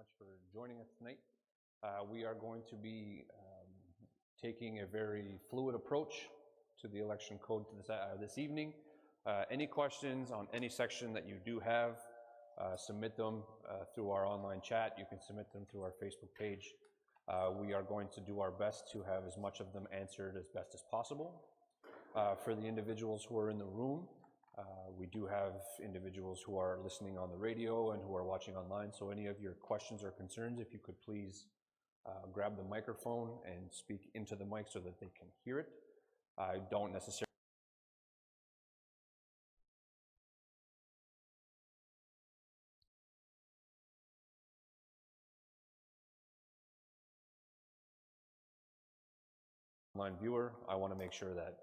much for joining us tonight. We are going to be taking a very fluid approach to the election code this evening. Any questions on any section that you do have, submit them through our online chat. You can submit them through our Facebook page. We are going to do our best to have as much of them answered as best as possible. For the individuals who are in the room, we do have individuals who are listening on the radio and who are watching online, so any of your questions or concerns, if you could please grab the microphone and speak into the mic so that they can hear it. I don't necessarily online viewer, I want to make sure that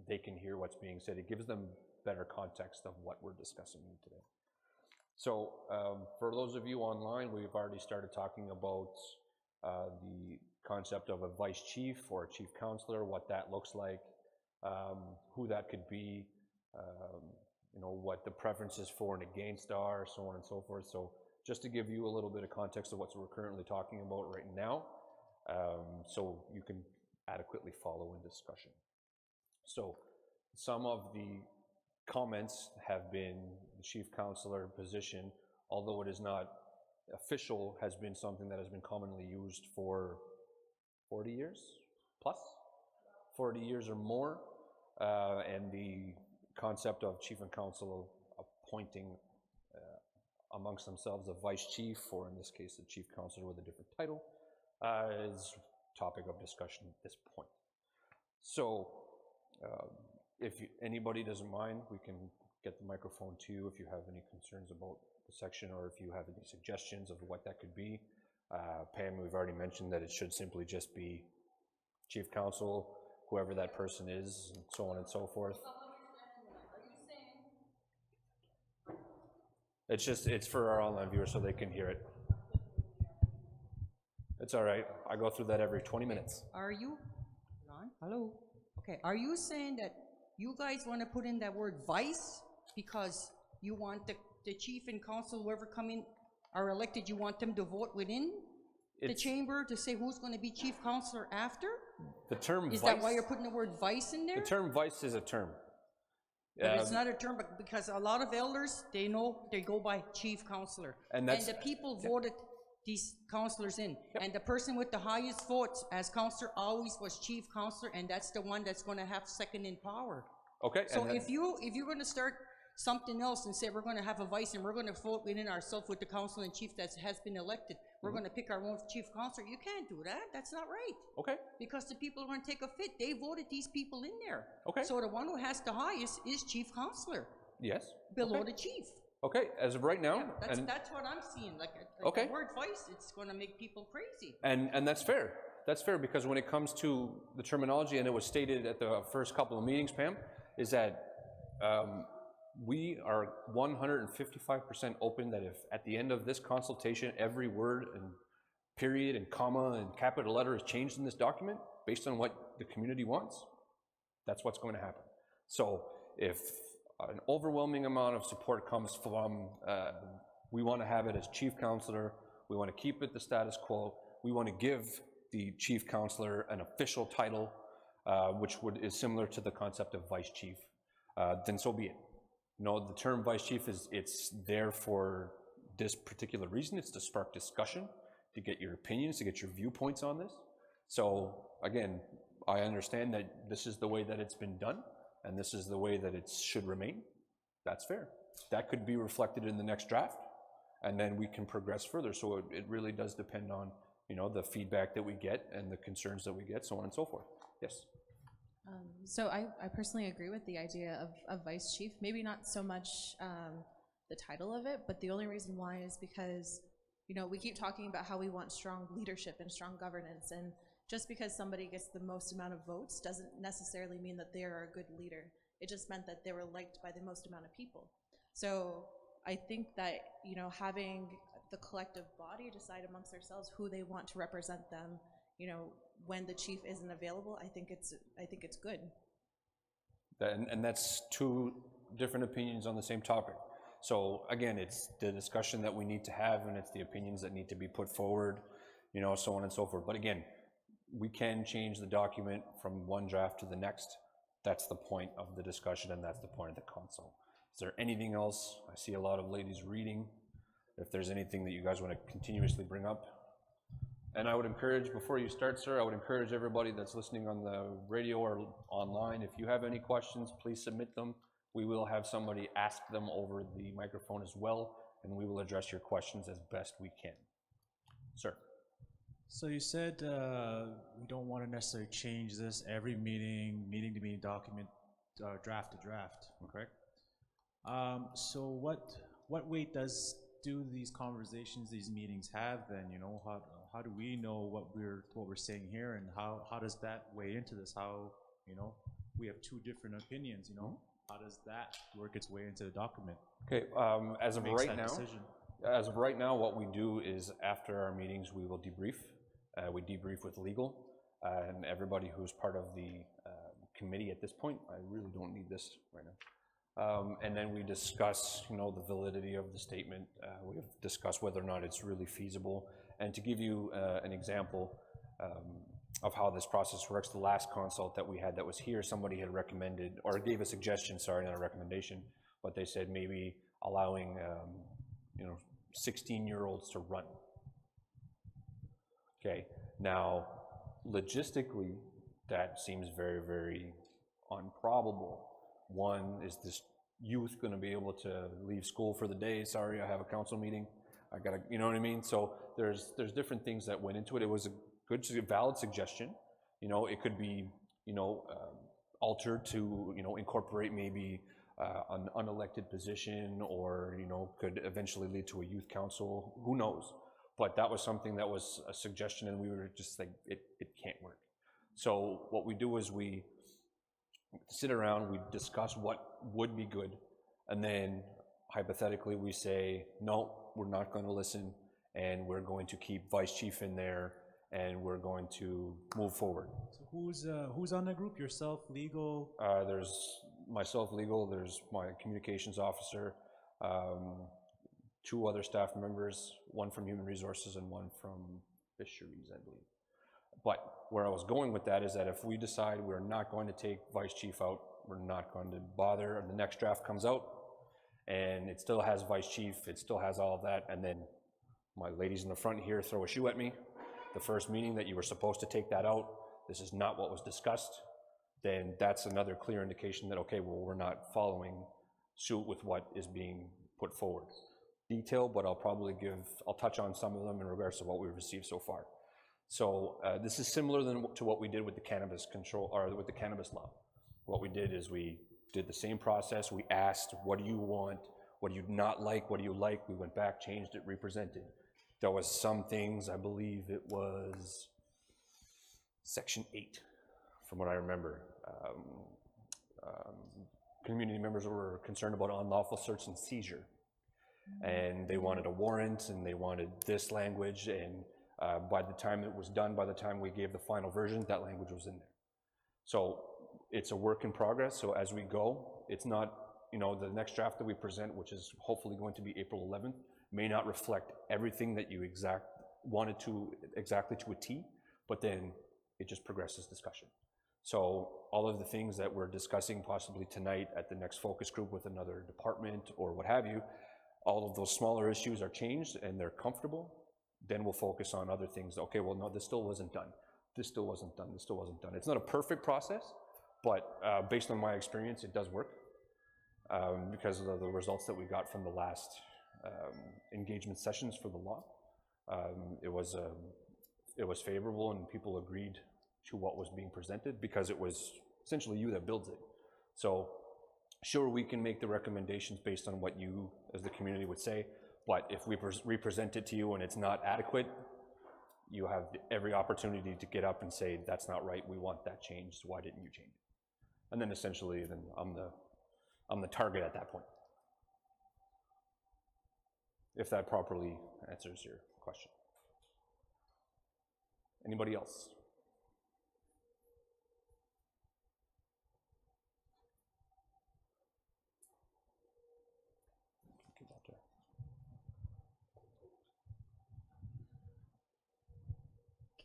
they can hear what's being said. It gives them better context of what we're discussing today. So for those of you online, we've already started talking about the concept of a vice chief or a chief counselor, what that looks like, who that could be, you know, what the preferences for and against are, so on and so forth. So just to give you a little bit of context of what we're currently talking about right now, so you can adequately follow in discussion. So some of the comments have been the chief counselor position, although it is not official, has been something that has been commonly used for 40 years plus, 40 years or more, and the concept of chief and council appointing amongst themselves a vice chief, or in this case a chief counselor with a different title, is topic of discussion at this point. So if anybody doesn't mind, we can get the microphone to you if you have any concerns about the section, or if you have any suggestions of what that could be. Pam, we've already mentioned that it should simply just be chief counsel, whoever that person is, and so on and so forth. It's for our online viewers so they can hear it. It's all right. I go through that every 20 minutes. Are you? Ron? Hello? Okay. Are you saying that you guys want to put in that word vice because you want the chief and council, whoever come in, are elected, you want them to vote within the chamber to say who's going to be chief counselor after? The term is vice, that why you're putting the word vice in there? The term vice is a term. But it's not a term, because a lot of elders, they know they go by chief counselor. And the people voted these counselors in. Yep. And the person with the highest votes as counselor always was chief counselor, and that's the one that's going to have second in power. Okay. So if you're going to start something else and say we're going to have a vice and we're going to vote within ourselves with the council and chief that has been elected, we're going to pick our own chief counselor, you can't do that. That's not right. Okay. Because the people are going to take a fit. They voted these people in there. Okay. So the one who has the highest is chief counselor. Yes. Below the chief. Okay, as of right now. Yeah, that's what I'm seeing. Like the word vice, it's going to make people crazy. And that's fair. That's fair, because when it comes to the terminology, and it was stated at the first couple of meetings, Pam, is that we are 155% open that if at the end of this consultation, every word and period and comma and capital letter is changed in this document based on what the community wants, that's what's going to happen. So if an overwhelming amount of support comes from, we want to have it as chief counselor, we want to keep it the status quo, we want to give the chief counselor an official title, which is similar to the concept of vice chief, then so be it. You know, the term vice chief it's there for this particular reason. It's to spark discussion, to get your opinions, to get your viewpoints on this. So again, I understand that this is the way that it's been done, and this is the way that it should remain. That's fair. That could be reflected in the next draft, and then we can progress further. So it really does depend on, you know, the feedback that we get and the concerns that we get, so on and so forth. Yes. So I personally agree with the idea of vice chief. Maybe not so much the title of it, but the only reason why is because, you know, we keep talking about how we want strong leadership and strong governance, and just because somebody gets the most amount of votes doesn't necessarily mean that they are a good leader. It just meant that they were liked by the most amount of people. So I think that, you know, having the collective body decide amongst themselves who they want to represent them, you know, when the chief isn't available, I think it's good. And that's two different opinions on the same topic. So again, it's the discussion that we need to have, and it's the opinions that need to be put forward, you know, so on and so forth. But again, we can change the document from one draft to the next. That's the point of the discussion, and that's the point of the consult. Is there anything else? I see a lot of ladies reading. If there's anything that you guys want to continuously bring up. And I would encourage, before you start, sir, I would encourage everybody that's listening on the radio or online, if you have any questions, please submit them. We will have somebody ask them over the microphone as well, and we will address your questions as best we can. Sir. So you said we don't want to necessarily change this every meeting to meeting document, draft to draft, correct? So what weight do these conversations, these meetings have then? You know, how do we know what we're saying here, and how does that weigh into this? How, you know, we have two different opinions, you know? How does that work its way into the document? Okay, as of right now, what we do is after our meetings, we will debrief. We debrief with legal and everybody who's part of the committee at this point. I really don't need this right now. And then we discuss, you know, the validity of the statement. We discuss whether or not it's really feasible. And to give you an example of how this process works, the last consult that we had that was here, somebody had recommended, or gave a suggestion, sorry, not a recommendation, but they said maybe allowing, you know, 16-year-olds to run. Okay, now, logistically, that seems very, very improbable. One, is this youth going to be able to leave school for the day? Sorry, I have a council meeting. I gotta, you know what I mean? So there's different things that went into it. It was a good, valid suggestion. You know, it could be, you know, altered to, you know, incorporate maybe an unelected position, or, you know, could eventually lead to a youth council. Who knows? But that was something that was a suggestion, and we were just like, it can't work. So what we do is we sit around, we discuss what would be good, and then hypothetically we say, no, we're not going to listen, and we're going to keep vice chief in there, and we're going to move forward. So who's on the group? Yourself, legal? There's myself, legal, there's my communications officer, two other staff members, one from human resources and one from fisheries, I believe. But where I was going with that is that if we decide we're not going to take vice chief out, we're not going to bother, and the next draft comes out, and it still has vice chief, it still has all of that, and then my ladies in the front here throw a shoe at me, the first meeting that you were supposed to take that out, this is not what was discussed, then that's another clear indication that, okay, well, we're not following suit with what is being put forward. Detail, but I'll touch on some of them in regards to what we've received so far. So this is similar to what we did with the cannabis control, or with the cannabis law. What we did is we did the same process. We asked, what do you want? What do you not like? What do you like? We went back, changed it, represented. There was some things, I believe it was Section 8, from what I remember. Community members were concerned about unlawful search and seizure. And they wanted a warrant, and they wanted this language, and by the time it was done, by the time we gave the final version, that language was in there. So it's a work in progress, so as we go, it's not, you know, the next draft that we present, which is hopefully going to be April 11th, may not reflect everything that you wanted to exactly to a T, but then it just progresses discussion. So all of the things that we're discussing possibly tonight at the next focus group with another department or what have you, all of those smaller issues are changed and they're comfortable, then we'll focus on other things. Okay, well, no, this still wasn't done. This still wasn't done. This still wasn't done. It's not a perfect process, but based on my experience, it does work because of the results that we got from the last engagement sessions for the law. It was favorable, and people agreed to what was being presented because it was essentially you that builds it. So sure, we can make the recommendations based on what you as the community would say, but if we represent it to you and it's not adequate, you have every opportunity to get up and say, that's not right, we want that changed, why didn't you change it? And then essentially, then I'm the target at that point. If that properly answers your question. Anybody else?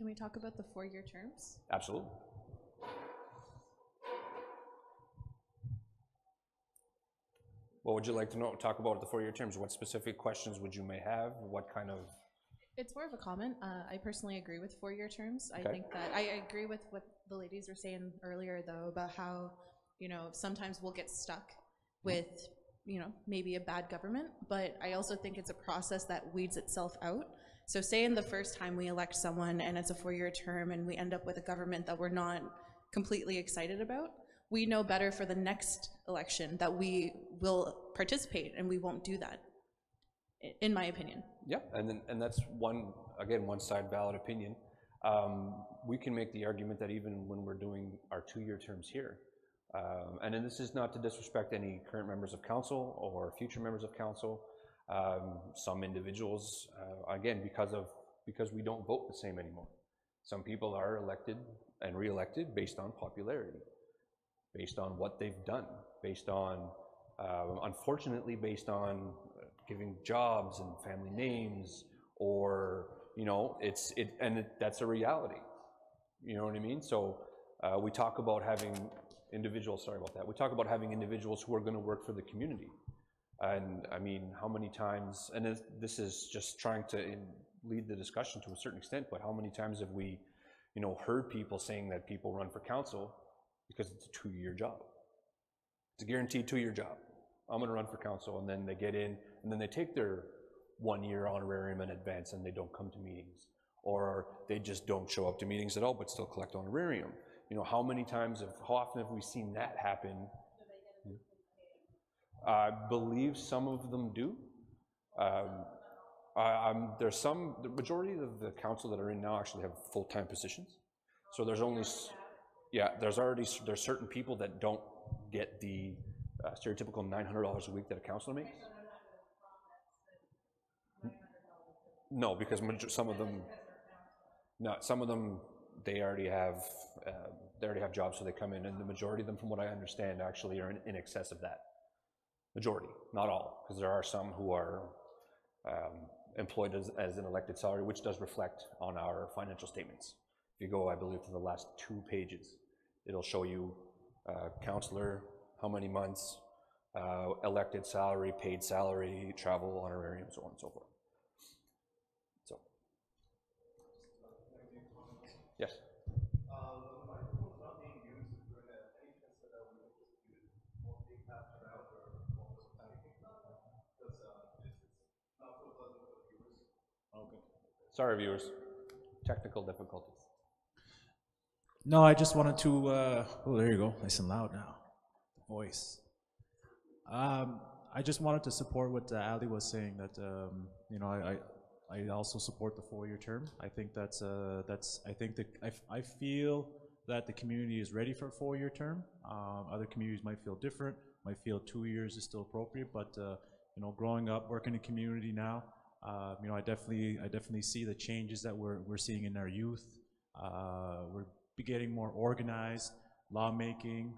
Can we talk about the 4-year terms? Absolutely. What would you like to know? Talk about the 4-year terms. What specific questions would you may have? What kind of? It's more of a comment. I personally agree with 4-year terms. Okay. I think that I agree with what the ladies were saying earlier, though, about how, you know, sometimes we'll get stuck with, you know, maybe a bad government, but I also think it's a process that weeds itself out. So say in the first time we elect someone and it's a 4-year term and we end up with a government that we're not completely excited about, we know better for the next election that we will participate and we won't do that, in my opinion. Yeah, and that's one side valid opinion. We can make the argument that even when we're doing our 2-year terms here, and then this is not to disrespect any current members of council or future members of council, some individuals, again, because we don't vote the same anymore. Some people are elected and re-elected based on popularity, based on what they've done, based on, unfortunately, based on giving jobs and family names, or, you know, that's a reality. You know what I mean? So we talk about having individuals, sorry about that, we talk about having individuals who are going to work for the community. And I mean, how many times, and this is just trying to lead the discussion to a certain extent, but how many times have we, you know, heard people saying that people run for council because it's a 2-year job. It's a guaranteed 2-year job. I'm going to run for council, and then they get in, and then they take their 1-year honorarium in advance and they don't come to meetings, or they just don't show up to meetings at all but still collect honorarium. You know, how often have we seen that happen? I believe some of them do. The majority of the council that are in now actually have full-time positions. So there's only, there's certain people that don't get the stereotypical $900 a week that a councilor makes. No, because some of them, they already have jobs, so they come in, and the majority of them, from what I understand, actually are in excess of that. Majority, not all, because there are some who are employed as an elected salary, which does reflect on our financial statements. If you go, I believe, to the last 2 pages, it'll show you councillor, how many months, elected salary, paid salary, travel, honorarium, so on and so forth. So, yes? Sorry, viewers. Technical difficulties. No, I just wanted to, oh, there you go, nice and loud now, the voice. I just wanted to support what Ali was saying, that, you know, I also support the 4-year term. I think I feel that the community is ready for a 4-year term. Other communities might feel different, might feel 2 years is still appropriate, but, you know, growing up, working in the community now, you know, I definitely see the changes that we're seeing in our youth. We're getting more organized, lawmaking,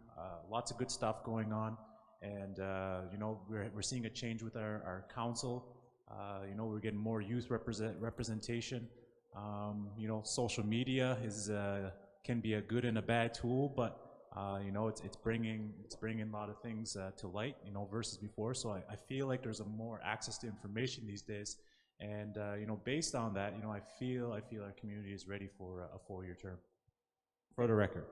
lots of good stuff going on, and you know, we're seeing a change with our council. You know, we're getting more youth representation. You know, social media can be a good and a bad tool, but you know, it's bringing a lot of things to light, you know, versus before. So I feel like there's a more access to information these days. And you know, based on that, you know, I feel our community is ready for a 4-year term. For the record.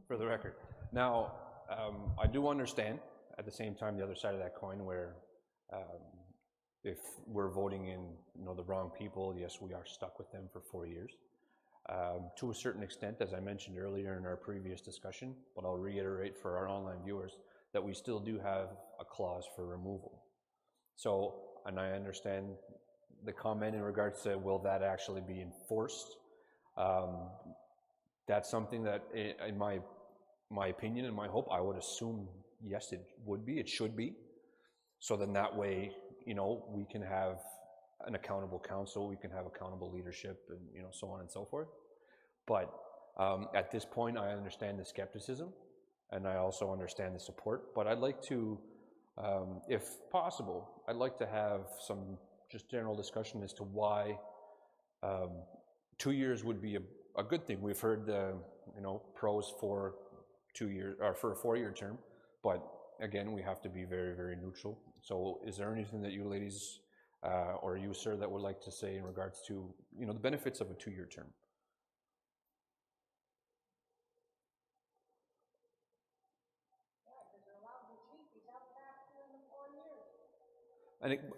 For the record. Now, I do understand at the same time the other side of that coin, where if we're voting in, you know, the wrong people, yes, we are stuck with them for 4 years. To a certain extent, as I mentioned earlier in our previous discussion, but I'll reiterate for our online viewers, that we still do have a clause for removal. So, and I understand the comment in regards to, will that actually be enforced? That's something that, in my opinion and my hope, I would assume, yes, it would be, it should be. So then that way, you know, we can have an accountable council, we can have accountable leadership, and, you know, so on and so forth. But at this point, I understand the skepticism, and I also understand the support. But I'd like to, if possible, I'd like to have some just general discussion as to why 2 years would be a good thing. We've heard the, you know, pros for 2 years, or for a 4-year term, but again, we have to be very, very neutral. So is there anything that you ladies, or you, sir, that would like to say in regards to, you know, the benefits of a 2-year term?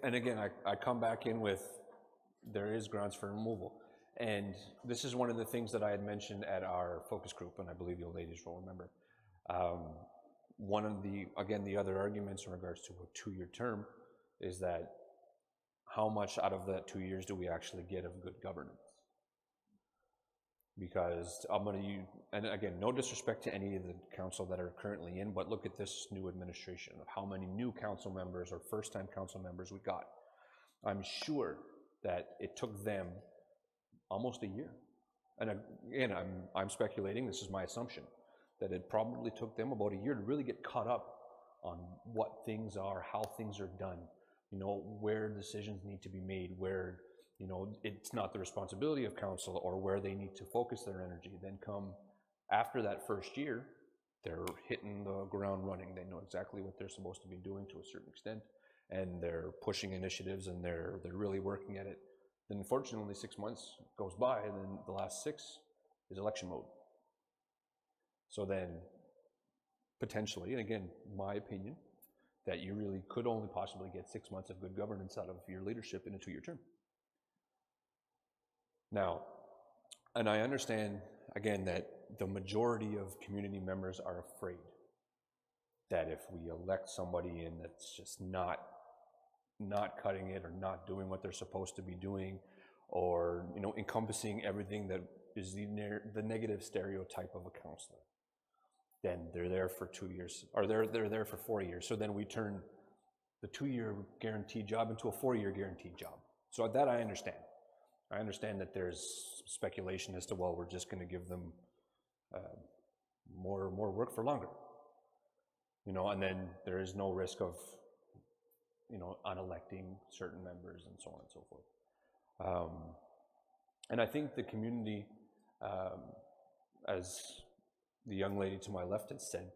And again, I come back in with, there is grounds for removal. And this is one of the things that I had mentioned at our focus group, and I believe you ladies will remember. One of the, again, the other arguments in regards to a 2-year term is that how much out of that 2 years do we actually get of good governance? Because I'm going to, and again, no disrespect to any of the council that are currently in, but look at this new administration of how many new council members or first-time council members we got. I'm sure that it took them almost a year. And again, I'm speculating, this is my assumption, that it probably took them about a year to really get caught up on what things are, how things are done, you know, where decisions need to be made, where, you know, it's not the responsibility of council, or where they need to focus their energy. Then come after that first year, they're hitting the ground running. They know exactly what they're supposed to be doing to a certain extent, and they're pushing initiatives, and they're really working at it. Then unfortunately 6 months goes by, and then the last 6 is election mode. So then potentially, and again, my opinion, that you really could only possibly get 6 months of good governance out of your leadership in a 2-year term. Now, and I understand, again, that the majority of community members are afraid that if we elect somebody in that's just not cutting it, or not doing what they're supposed to be doing, or, you know, encompassing everything that is the negative stereotype of a counselor, then they're there for 2 years, or they're there for 4 years. So then we turn the 2-year guaranteed job into a 4-year guaranteed job. So that I understand. I understand that there's speculation as to, well, we're just going to give them more work for longer, you know, and then there is no risk of, you know, unelecting certain members and so on and so forth. And I think the community, as the young lady to my left has said,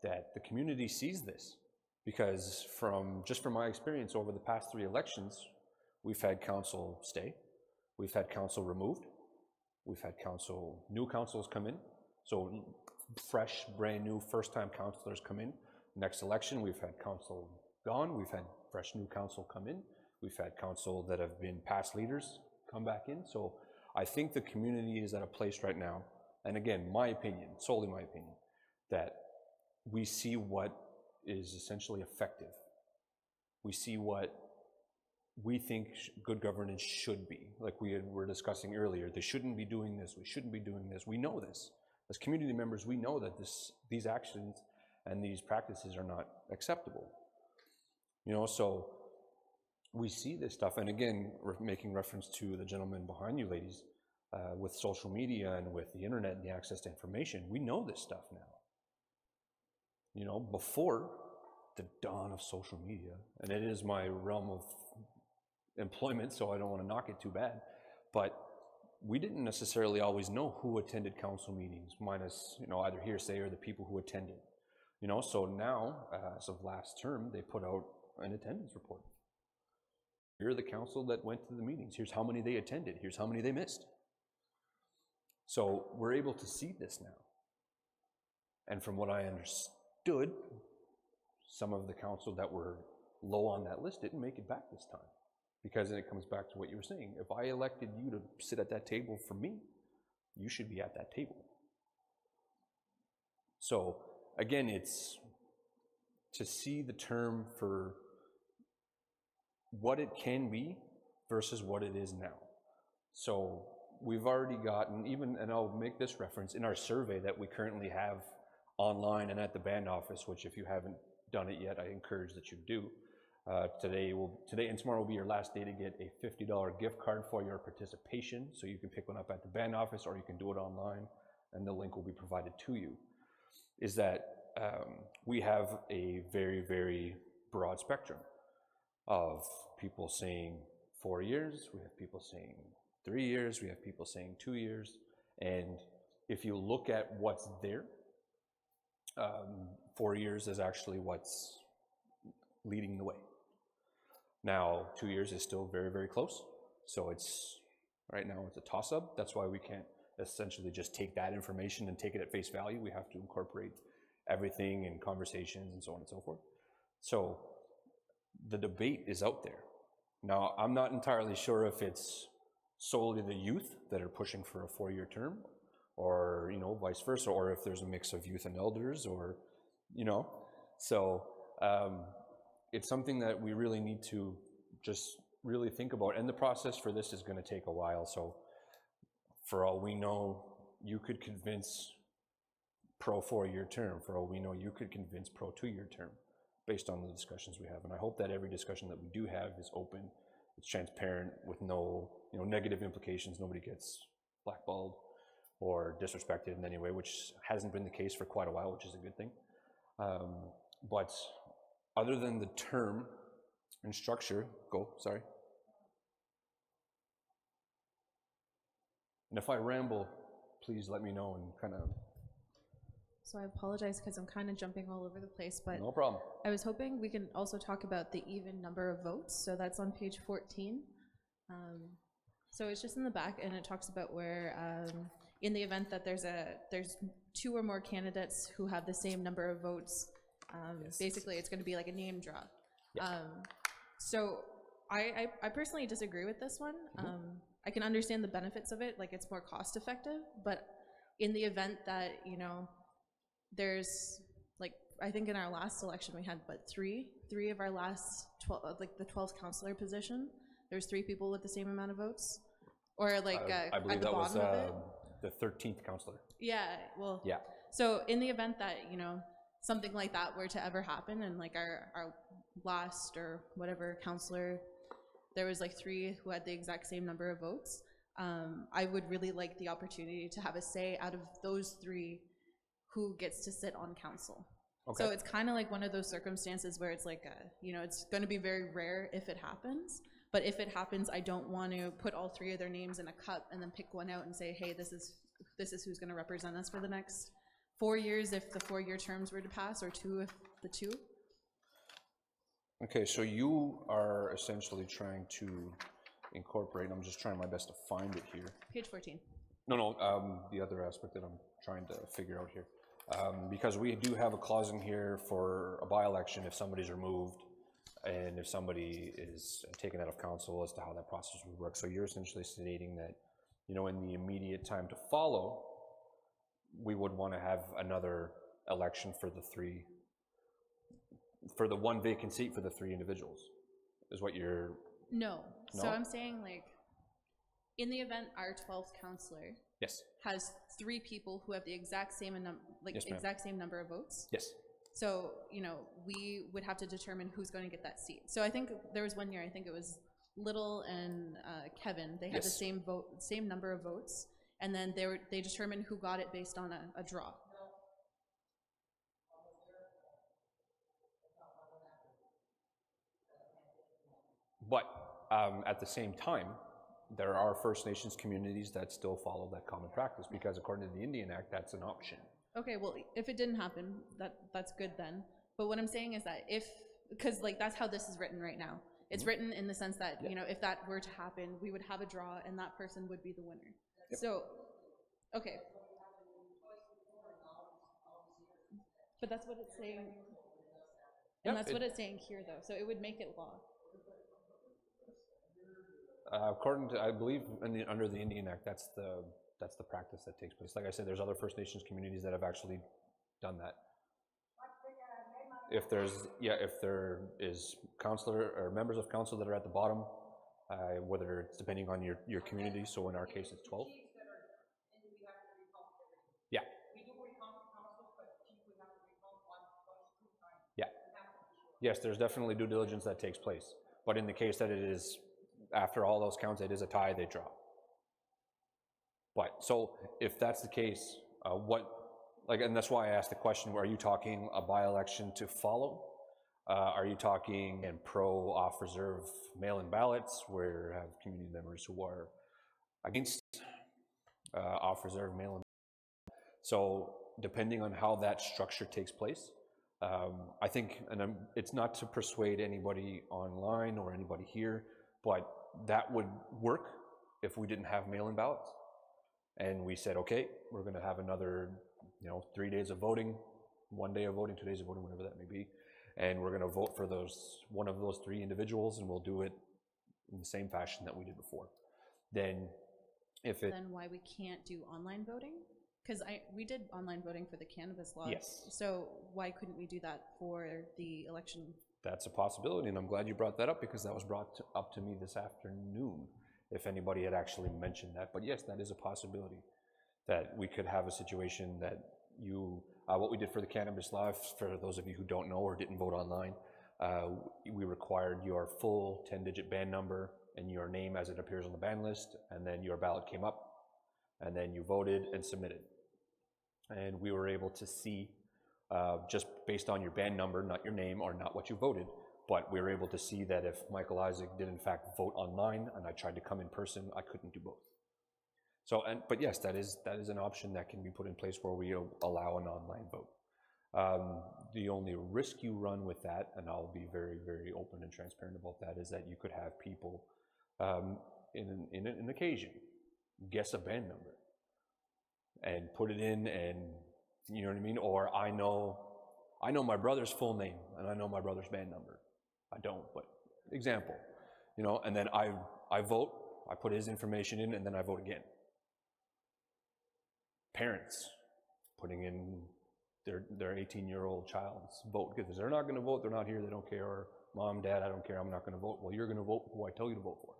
that the community sees this, because just from my experience over the past 3 elections, we've had council stay, we've had council removed, we've had new councils come in, so fresh, brand new, first-time councilors come in. Next election, we've had council gone, we've had fresh new council come in, we've had council that have been past leaders come back in. So I think the community is at a place right now, and again, my opinion, solely my opinion, that we see what is essentially effective. We see what we think good governance should be. Like we were discussing earlier, they shouldn't be doing this, we shouldn't be doing this. We know this. As community members, we know that these actions and these practices are not acceptable. You know, so we see this stuff, and again, we're making reference to the gentleman behind you ladies, with social media and with the internet and the access to information, we know this stuff now. You know, before the dawn of social media, and it is my realm of employment, so I don't want to knock it too bad, but we didn't necessarily always know who attended council meetings, minus, you know, either hearsay or the people who attended. You know, so now, as of last term, they put out an attendance report. Here are the council that went to the meetings. Here's how many they attended. Here's how many they missed. So we're able to see this now. And from what I understood, some of the council that were low on that list didn't make it back this time. Because then it comes back to what you were saying. If I elected you to sit at that table for me, you should be at that table. So again, it's to see the term for what it can be versus what it is now. So we've already gotten, even, and I'll make this reference, in our survey that we currently have online and at the band office, which if you haven't done it yet, I encourage that you do. Today and tomorrow will be your last day to get a $50 gift card for your participation. So you can pick one up at the band office, or you can do it online, and the link will be provided to you. Is that we have a very, very broad spectrum of people saying 4 years. We have people saying 3 years, we have people saying 2 years, and if you look at what's there, 4 years is actually what's leading the way. Now, 2 years is still very, very close, so it's, right now it's a toss-up. That's why we can't essentially just take that information and take it at face value. We have to incorporate everything in conversations and so on and so forth. So the debate is out there. Now, I'm not entirely sure if it's solely the youth that are pushing for a 4-year term, or, you know, vice versa, or if there's a mix of youth and elders, or, you know. So it's something that we really need to just really think about. And the process for this is going to take a while. So for all we know, you could convince pro 4-year term. For all we know, you could convince pro 2-year term based on the discussions we have. And I hope that every discussion that we do have is open, it's transparent, with no, you know, negative implications. Nobody gets blackballed or disrespected in any way, which hasn't been the case for quite a while, which is a good thing. But other than the term and structure, sorry. And if I ramble, please let me know and kind of. So I apologize because I'm kind of jumping all over the place, but no problem. I was hoping we can also talk about the even number of votes. So that's on page 14. So it's just in the back, and it talks about where in the event that there's 2 or more candidates who have the same number of votes, yes. Basically it's going to be like a name draw. Yeah. So I personally disagree with this one. I can understand the benefits of it, like it's more cost effective, but in the event that, you know, there's, like, I think in our last election we had, but three of our last 12, like the 12th councillor position, there's 3 people with the same amount of votes, or like I believe at the that was bottom of it. The 13th councillor. Yeah, well, yeah. So in the event that, you know, something like that were to ever happen, and like our last or whatever councillor, there was like 3 who had the exact same number of votes, I would really like the opportunity to have a say out of those 3 who gets to sit on council. Okay. So it's kind of like one of those circumstances where it's like, you know, it's going to be very rare if it happens, but if it happens, I don't want to put all 3 of their names in a cup and then pick one out and say, hey, this is who's going to represent us for the next 4 years if the 4-year terms were to pass, or 2 if the 2. Okay, so you are essentially trying to incorporate, I'm just trying my best to find it here. Page 14. No, the other aspect that I'm trying to figure out here. Because we do have a clause in here for a by-election if somebody's removed and if somebody is taken out of council, as to how that process would work. So you're essentially stating that, you know, in the immediate time to follow, we would want to have another election for the 1 vacant seat for the 3 individuals, is what you're... No? So I'm saying, like, in the event our 12th councillor yes. has 3 people who have the exact same exact same number of votes. Yes. So, you know, we would have to determine who's going to get that seat. So I think there was one year, I think it was Little and Kevin. They had yes. the same number of votes, and then they determined who got it based on a draw. But at the same time, there are First Nations communities that still follow that common practice, because according to the Indian Act, that's an option. Okay, well, if it didn't happen, that's good then. But what I'm saying is that because like that's how this is written right now. It's mm-hmm. written in the sense that, you know, if that were to happen, we would have a draw and that person would be the winner. Yep. So, okay. But that's what it's saying. And that's what it's saying here, though. So it would make it law. According to, I believe, under the Indian Act, that's the practice that takes place. Like I said, there's other First Nations communities that have actually done that. If there is councillor or members of council that are at the bottom, whether it's depending on your community. So in our case, it's 12. Yeah. Yeah. Yes, there's definitely due diligence that takes place, but in the case that it is, after all those counts, it is a tie, they draw. But, so, if that's the case, and that's why I asked the question, are you talking a by-election to follow? Are you talking pro off-reserve mail-in ballots, where you have community members who are against off-reserve mail-in. So depending on how that structure takes place, I think, and it's not to persuade anybody online or anybody here, but that would work if we didn't have mail-in ballots. And we said, okay, we're going to have another, 3 days of voting, 1 day of voting, 2 days of voting, whatever that may be. And we're going to vote for one of those 3 individuals, and we'll do it in the same fashion that we did before. Then Then why we can't do online voting? Because we did online voting for the cannabis laws. Yes. So why couldn't we do that for the election? That's a possibility, and I'm glad you brought that up, because that was brought up to me this afternoon, if anybody had actually mentioned that. But yes, that is a possibility, that we could have a situation that what we did for the cannabis law, for those of you who don't know or didn't vote online, we required your full 10-digit band number and your name as it appears on the band list, and then your ballot came up, and then you voted and submitted. And we were able to see, just based on your band number, not your name or not what you voted, but we were able to see that if Michael Isaac did in fact vote online and I tried to come in person, I couldn't do both. So, but yes, that is an option that can be put in place where we allow an online vote. The only risk you run with that, and I'll be very, very open and transparent about that, is that you could have people in an occasion guess a band number and put it in, and you know what I mean? Or I know my brother's full name and I know my brother's band number. I don't, but example, and then I vote, I put his information in, and then I vote again. Parents putting in their 18-year-old child's vote, because they're not going to vote, they're not here, they don't care, or mom, dad, I don't care, I'm not going to vote. Well, you're going to vote who I tell you to vote for,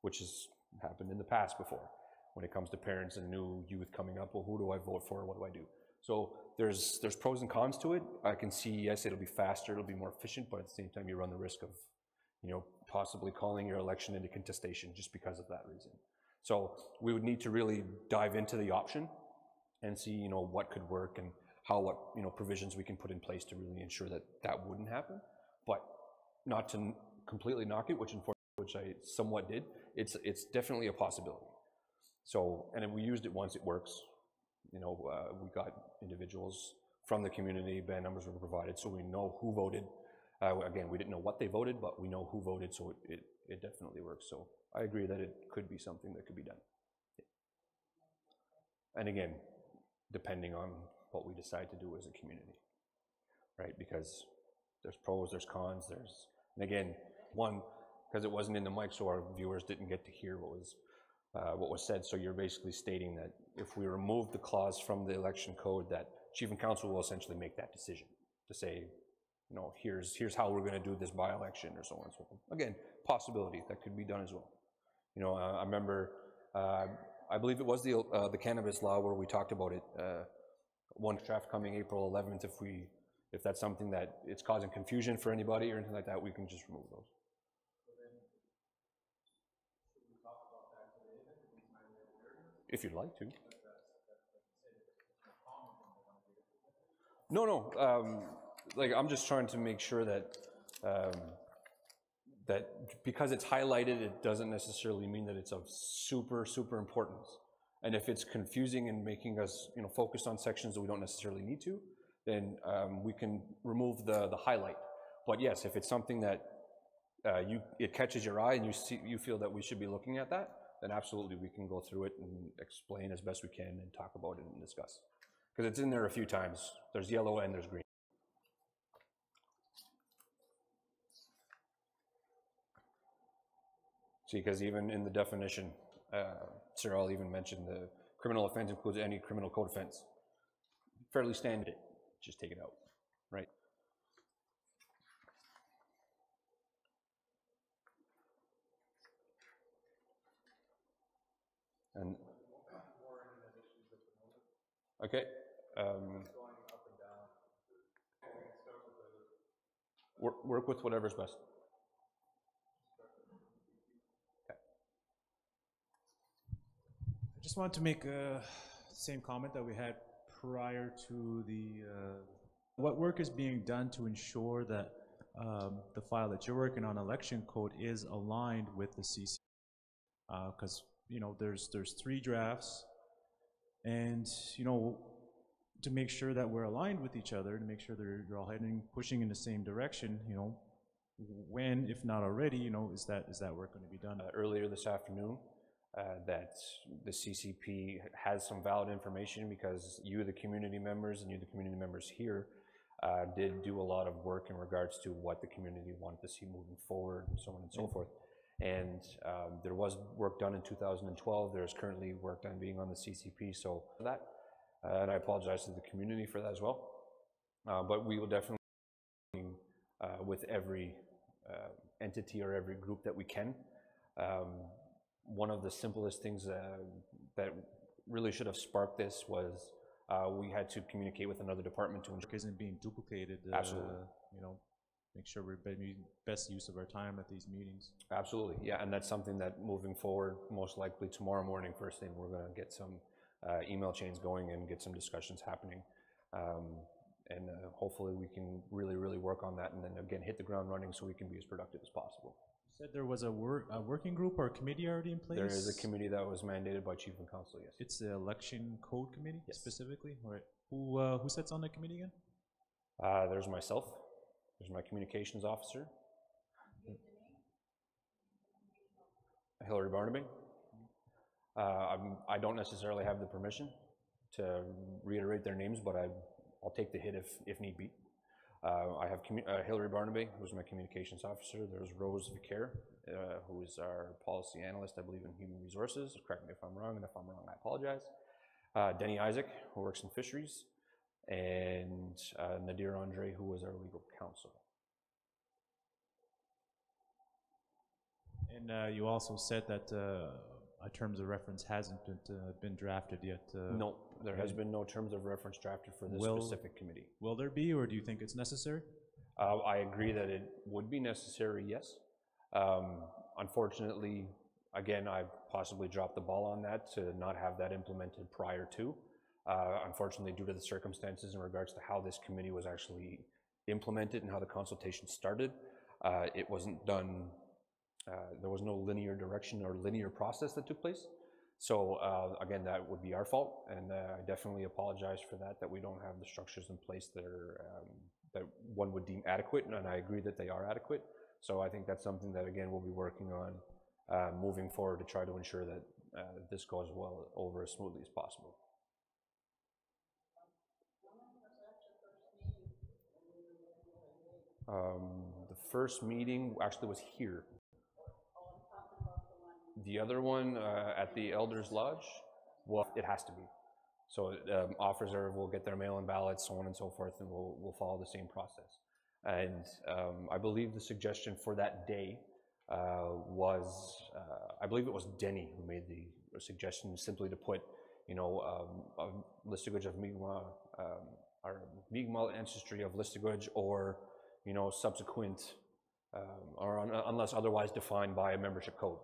which has happened in the past before. When it comes to parents and new youth coming up, well, who do I vote for, what do I do? So there's pros and cons to it. I can see, yes, it'll be faster, it'll be more efficient, but at the same time you run the risk of, possibly calling your election into contestation just because of that reason. So we would need to really dive into the option and see, what could work and what provisions we can put in place to really ensure that that wouldn't happen, but not to completely knock it, which I somewhat did. It's definitely a possibility. So, and if we used it once, it works. We got individuals from the community, band numbers were provided, so we know who voted. Again, we didn't know what they voted, but we know who voted, so it definitely works. So I agree that it could be something that could be done. And again, depending on what we decide to do as a community, right? Because there's pros, there's cons, and again, one, because it wasn't in the mic, so our viewers didn't get to hear what was said. So you're basically stating that if we remove the clause from the election code, that Chief and Council will essentially make that decision to say, here's how we're going to do this by-election, or so on and so forth. Again, possibility that could be done as well. I remember, I believe it was the cannabis law where we talked about it. One draft coming April 11th. If that's something that it's causing confusion for anybody or anything like that, we can just remove those. If you'd like to. No. I'm just trying to make sure that that because it's highlighted, it doesn't necessarily mean that it's of super, super importance. And if it's confusing and making us, focus on sections that we don't necessarily need to, then we can remove the highlight. But yes, if it's something that it catches your eye and you feel that we should be looking at that, then absolutely we can go through it and explain as best we can and talk about it and discuss. Because it's in there a few times. There's yellow and there's green. See, because even in the definition, Cyril even mentioned the criminal offense includes any criminal code offense. Fairly standard, just take it out, right? And okay, work with whatever's best. Okay. I just want to make the same comment that we had prior to what work is being done to ensure that the file that you're working on, election code, is aligned with the CC. Because you know, there's 3 drafts, and, you know, to make sure that we're aligned with each other, to make sure that you're all pushing in the same direction, you know, when, if not already, you know, is that work going to be done? Earlier this afternoon, that the CCP has some valid information, because you, the community members, and you, the community members here, did do a lot of work in regards to what the community wanted to see moving forward, and so on and so forth. And there was work done in 2012. There's currently work done being on the CCP, so that, and I apologize to the community for that as well. But we will definitely, with every entity or every group that we can. One of the simplest things that really should have sparked this was we had to communicate with another department to ensure isn't being duplicated. Absolutely. You know, make sure we're making best use of our time at these meetings. Absolutely, yeah, and that's something that moving forward, most likely tomorrow morning, first thing, we're going to get some email chains going and get some discussions happening. And hopefully we can really work on that, and then again hit the ground running so we can be as productive as possible. You said there was a working group or a committee already in place? There is a committee that was mandated by Chief and Council, yes. It's the Election Code Committee, yes, specifically? All right. Who sits on the committee again? There's myself, there's my communications officer, Hillary Barnaby. I don't necessarily have the permission to reiterate their names, but I'll take the hit if need be. I have Hillary Barnaby, who's my communications officer. There's Rose Vicaire, who is our policy analyst, I believe, in human resources. Correct me if I'm wrong, and if I'm wrong, I apologize. Denny Isaac, who works in fisheries, and Nadir Andre, who was our legal counsel. And you also said that terms of reference hasn't been drafted yet. No, there has been no terms of reference drafted for this specific committee. Will there be, or do you think it's necessary? I agree that it would be necessary, yes. Unfortunately, again, I possibly dropped the ball on that to not have that implemented prior to. Unfortunately, due to the circumstances in regards to how this committee was actually implemented and how the consultation started, it wasn't done. There was no linear direction or linear process that took place. So again, that would be our fault, and I definitely apologize for that we don't have the structures in place that are that one would deem adequate, and I agree that they are adequate. So I think that's something that, again, we'll be working on moving forward to try to ensure that this goes well over as smoothly as possible. The first meeting actually was here. The other one at the Elders Lodge, well, it has to be. So officers will get their mail-in ballots, so on and so forth, and we'll follow the same process. And I believe the suggestion for that day was, I believe it was Denny who made the suggestion, simply to put, you know, Listuguj of Mi'kmaq, our Mi'kmaq ancestry of Listuguj, or, you know, subsequent, or unless otherwise defined by a membership code.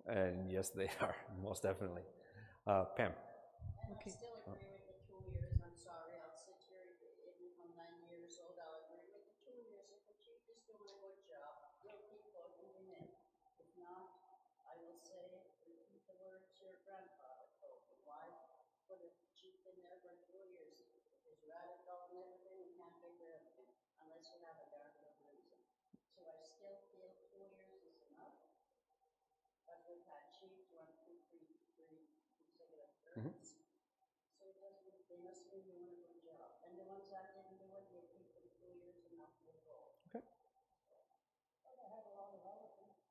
And yes, they are, most definitely. Pam. Okay. I still agree with the 2 years. I'm sorry, I'll sit here, even I'm 90 years old, I'll agree with the 2 years. If the chief is doing a good job, we'll keep voting him in. If not, I will say, repeat the words your grandfather told me. Why put a chief in there for 2 years? If he's radical and everything, we can't figure everything, unless you have a darn good reason. So I still feel 2 years is enough. But we've had chiefs run three consecutive terms. So it doesn't, they must be doing a good job. And the ones that didn't do it, we'll keep them 2 years and not move forward. Okay. But I have a lot of relatives.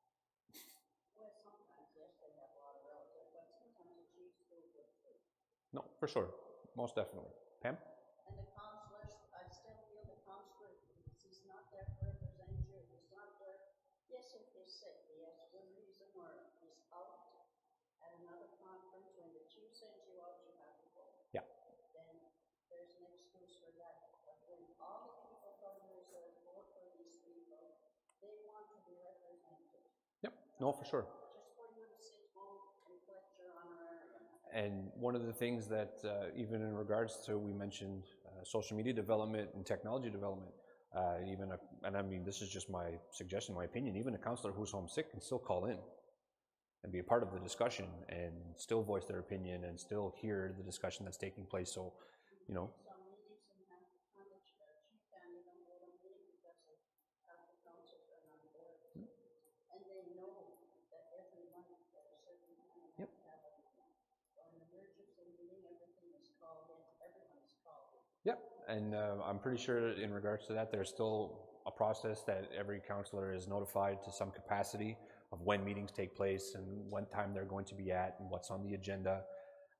Well, sometimes, yes, they have a lot of relatives, but sometimes the chiefs do good too. No, for sure. Most definitely. Pam? And the counselors, I still feel the counselor, he's not there to represent you. He's not there. Yes, if he's sick, he has good reason, or he's out at another conference. When the chief sends you out, you have to go. Yeah. Then there's an excuse for that. But when all the people from the reserve vote for these people, they want to be represented. Yep. No, for sure. Just for you to sit home and collect your honorarium. And one of the things that, even in regards to, we mentioned social media development and technology development. And I mean, this is just my suggestion, my opinion, even a counselor who's homesick can still call in and be a part of the discussion and still voice their opinion and still hear the discussion that's taking place. So, you know. Some meetings and have on the chief can't even go to meeting because of the councils are on board. And they know that every month at a certain time they have to have an emergency meeting, everything is called in, everyone is called in. Yep, and I'm pretty sure in regards to that, there's still a process that every counselor is notified to some capacity of when meetings take place and what time they're going to be at and what's on the agenda.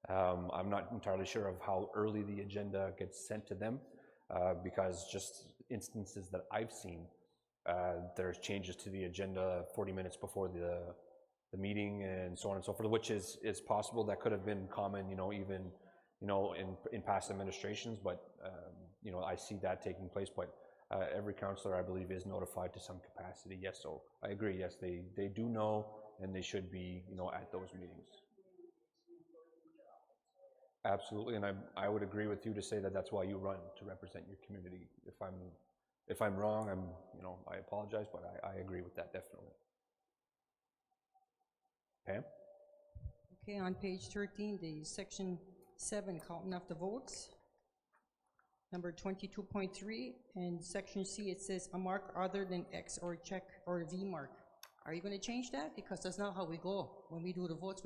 I'm not entirely sure of how early the agenda gets sent to them because just instances that I've seen, there's changes to the agenda 40 minutes before the meeting and so on and so forth, which is possible. That could have been common, you know, even, you know, in past administrations, but, you know, I see that taking place, but every counselor, I believe, is notified to some capacity. Yes, so I agree, yes, they do know, and they should be, you know, at those meetings. Absolutely, and I would agree with you to say that that's why you run, to represent your community. If I'm wrong, you know, I apologize, but I agree with that, definitely. Pam? Okay, on page 13, the section 7, counting of the votes. Number 22.3, and section C, it says a mark other than X or check or V mark. Are you going to change that? Because that's not how we go. When we do the votes,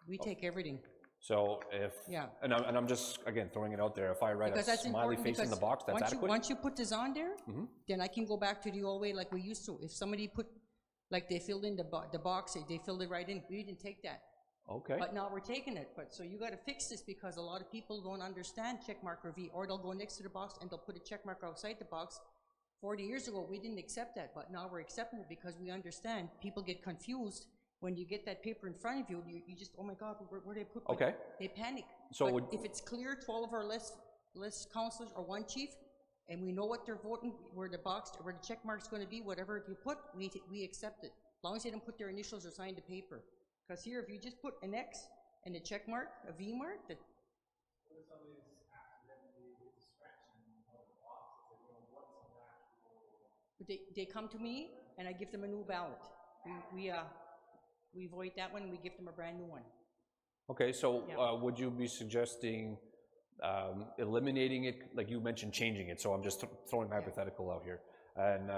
we take everything. So if, yeah, and I'm just, again, throwing it out there, if I write a smiley face in the box, that's adequate? Once you put this on there, then I can go back to the old way like we used to. If somebody put, like they filled in the box, they filled it right in, we didn't take that. Okay. But now we're taking it. But so you got to fix this because a lot of people don't understand check mark or V, or they'll go next to the box and they'll put a check mark outside the box. 40 years ago, we didn't accept that, but now we're accepting it because we understand. People get confused when you get that paper in front of you. You just, oh my God, where they put? Okay. They panic. So but if it's clear, 12 of our list councilors or one chief, and we know what they're voting, where the box, where the check mark's going to be, whatever you put, we accept it. As long as they don't put their initials or sign the paper. Because here, if you just put an X and a check mark, a V mark, that. They come to me and I give them a new ballot. We void that one and we give them a brand new one. Okay, so yeah. Would you be suggesting eliminating it, like you mentioned changing it, so I'm just throwing hypothetical out here. And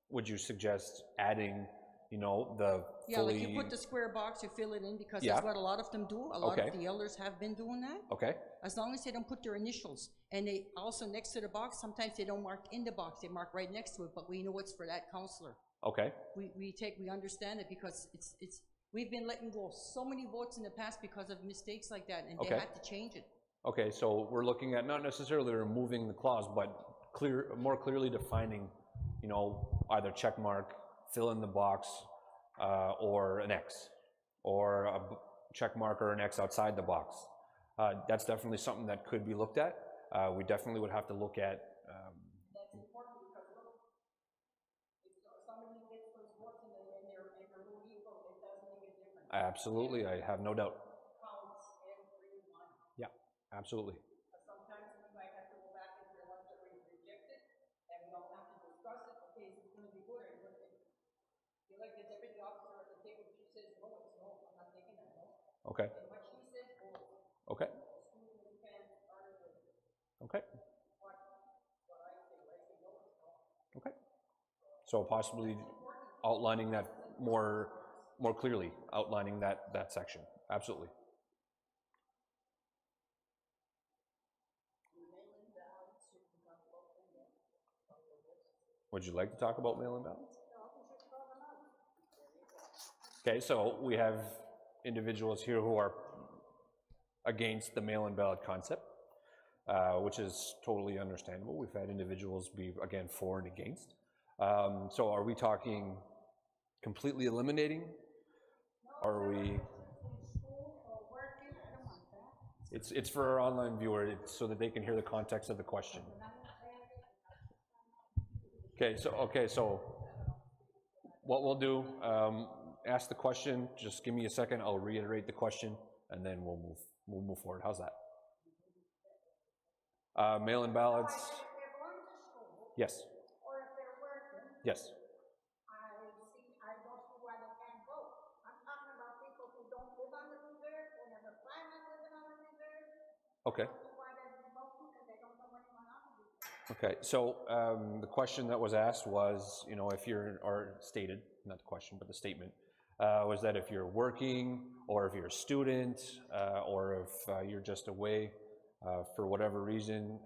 would you suggest adding, you know, the fully... like you put the square box, you fill it in, because that's what a lot of them do. A lot of the elders have been doing that. Okay. As long as they don't put their initials. And they also, next to the box, sometimes they don't mark in the box, they mark right next to it, but we know it's for that counselor. Okay. We understand it because we've been letting go so many votes in the past because of mistakes like that, and they had to change it. Okay, so we're looking at not necessarily removing the clause, but more clearly defining, you know, either check mark, fill in the box, or an X, or a check mark or an X outside the box. That's definitely something that could be looked at. We definitely would have to look at. That's important because if somebody gets those votes and they're vote equal, it does make a difference. Absolutely, I have no doubt. Counts everyone. Yeah, absolutely. Sometimes we might have to go back and the ones that we rejected, and we don't have to discuss it. Okay, is it going to be good? Or feel like the deputy officer at the table, she says no, it's no. I'm not taking that no. Okay. And what she says goes. Okay. Okay. Okay. So possibly outlining that more clearly, outlining that section. Absolutely. Would you like to talk about mail-in ballots? Okay, so we have individuals here who are against the mail-in ballot concept, which is totally understandable. We've had individuals be, again, for and against. So are we talking completely eliminating? Are we? It's for our online viewer, so that they can hear the context of the question. Okay, so what we'll do, ask the question, just give me a second, I'll reiterate the question, and then we'll move forward. How's that? Mail-in ballots, If they're going to school, yes, or if they're working, yes. I don't see why they can't vote. I'm talking about people who don't live on the reserve, who never plan on living on the reserve. Okay. I don't see why they'd be voting because they don't know anyone on the reserve. Okay, so the question that was asked was, you know, if you're, or stated, not the question, but the statement, was that if you're working, or if you're a student, or if you're just away for whatever reason,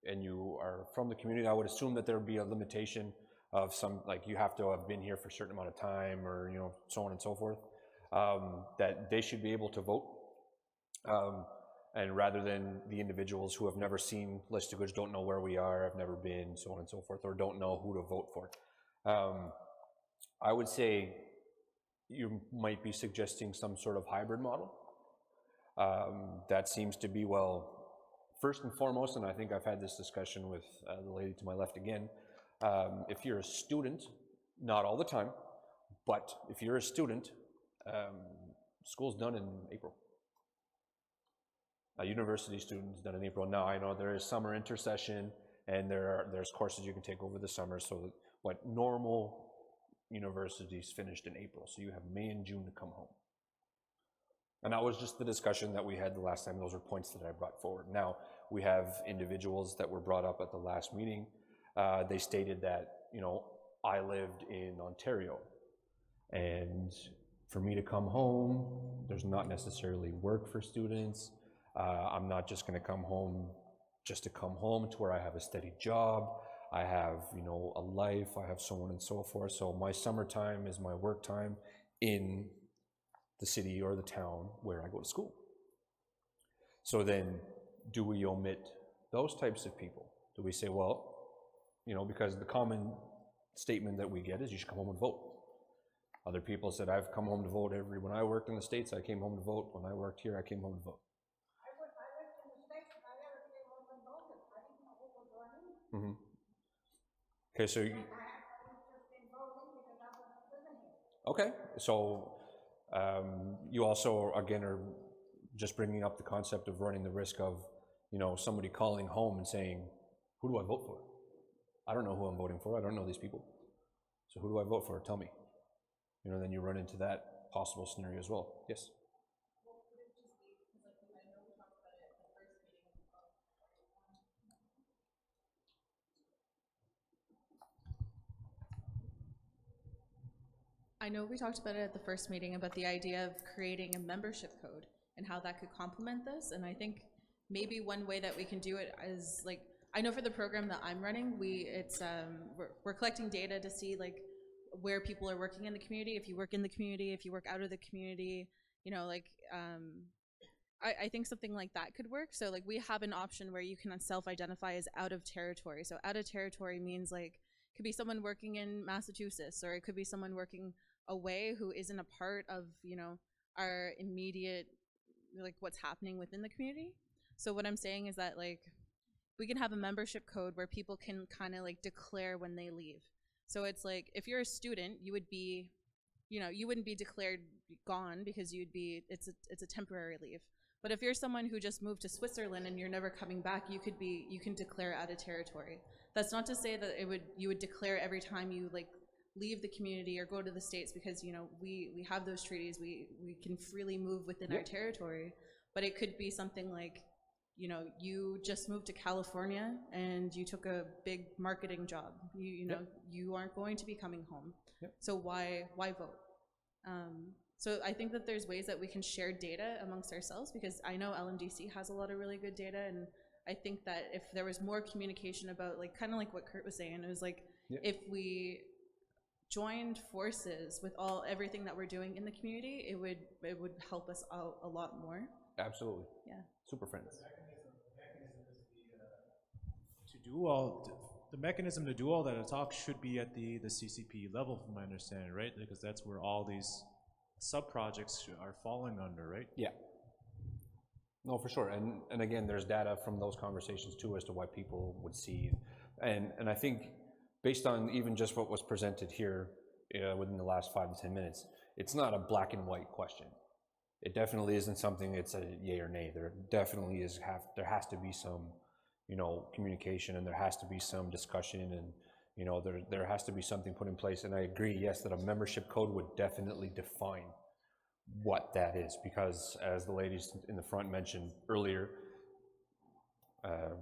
and you are from the community, I would assume that there would be a limitation of some, like you have to have been here for a certain amount of time, or, you know, so on and so forth, that they should be able to vote. And rather than the individuals who have never seen Listuguj, don't know where we are, have never been, so on and so forth, or don't know who to vote for. I would say you might be suggesting some sort of hybrid model. That seems to be, well, first and foremost, and I think I've had this discussion with the lady to my left again, if you're a student, not all the time, but if you're a student, school's done in April. A university student's done in April. Now, I know there is summer intercession, and there's courses you can take over the summer, so that what normal universities finished in April, so you have May and June to come home. And that was just the discussion that we had the last time. Those are points that I brought forward. Now, we have individuals that were brought up at the last meeting. They stated that, you know, I lived in Ontario, and for me to come home, there's not necessarily work for students. I'm not just gonna come home just to come home, to where I have a steady job, I have, you know, a life, I have so on and so forth. So my summertime is my work time in the city or the town where I go to school. So then, do we omit those types of people? Do we say, well, you know, because the common statement that we get is you should come home and vote. Other people said, I've come home to vote when I worked in the States, I came home to vote. When I worked here, I came home to vote. I lived in the States, and I never came home and voted. I didn't know who was running. Mm-hmm. Okay, so you, I was just in voting because I wasn't living here. okay, so you also, again, are just bringing up the concept of running the risk of, you know, somebody calling home and saying, who do I vote for? I don't know who I'm voting for. I don't know these people. So who do I vote for? Tell me. You know, then you run into that possible scenario as well. Yes? I know we talked about it at the first meeting about the idea of creating a membership code and how that could complement this. And I think maybe one way that we can do it is, like, I know for the program that I'm running, we're collecting data to see like where people are working in the community. If you work in the community, if you work out of the community, you know, like I think something like that could work. So like we have an option where you can self-identify as out of territory. So out of territory means like it could be someone working in Massachusetts, or it could be someone working away who isn't a part of, you know, our immediate, like what's happening within the community. So what I'm saying is that like we can have a membership code where people can kind of like declare when they leave. So it's like if you're a student, you would be, you know, you wouldn't be declared gone because you'd be, it's a temporary leave. But if you're someone who just moved to Switzerland and you're never coming back, you can declare out of territory. That's not to say that you would declare every time you like leave the community or go to the States, because, you know, we have those treaties, we can freely move within our territory. But it could be something like, you know, you just moved to California and you took a big marketing job. You know, you aren't going to be coming home. So why vote? So I think that there's ways that we can share data amongst ourselves, because I know LMDC has a lot of really good data, and I think that if there was more communication about, like, kind of like what Kurt was saying, it was like if we joined forces with everything that we're doing in the community, it would help us out a lot more. Absolutely. Yeah. Super friends. The mechanism to do all that talk should be at the CCP level, from my understanding, right? Because that's where all these sub-projects are falling under, right? Yeah. No, for sure. And again, there's data from those conversations too as to why people would see. And I think based on even just what was presented here within the last 5 to 10 minutes, it's not a black and white question. It definitely isn't something it's a yay or nay. There definitely is there has to be some you know, communication, and there has to be some discussion, and, you know, there has to be something put in place. And I agree, yes, that a membership code would definitely define what that is, because as the ladies in the front mentioned earlier,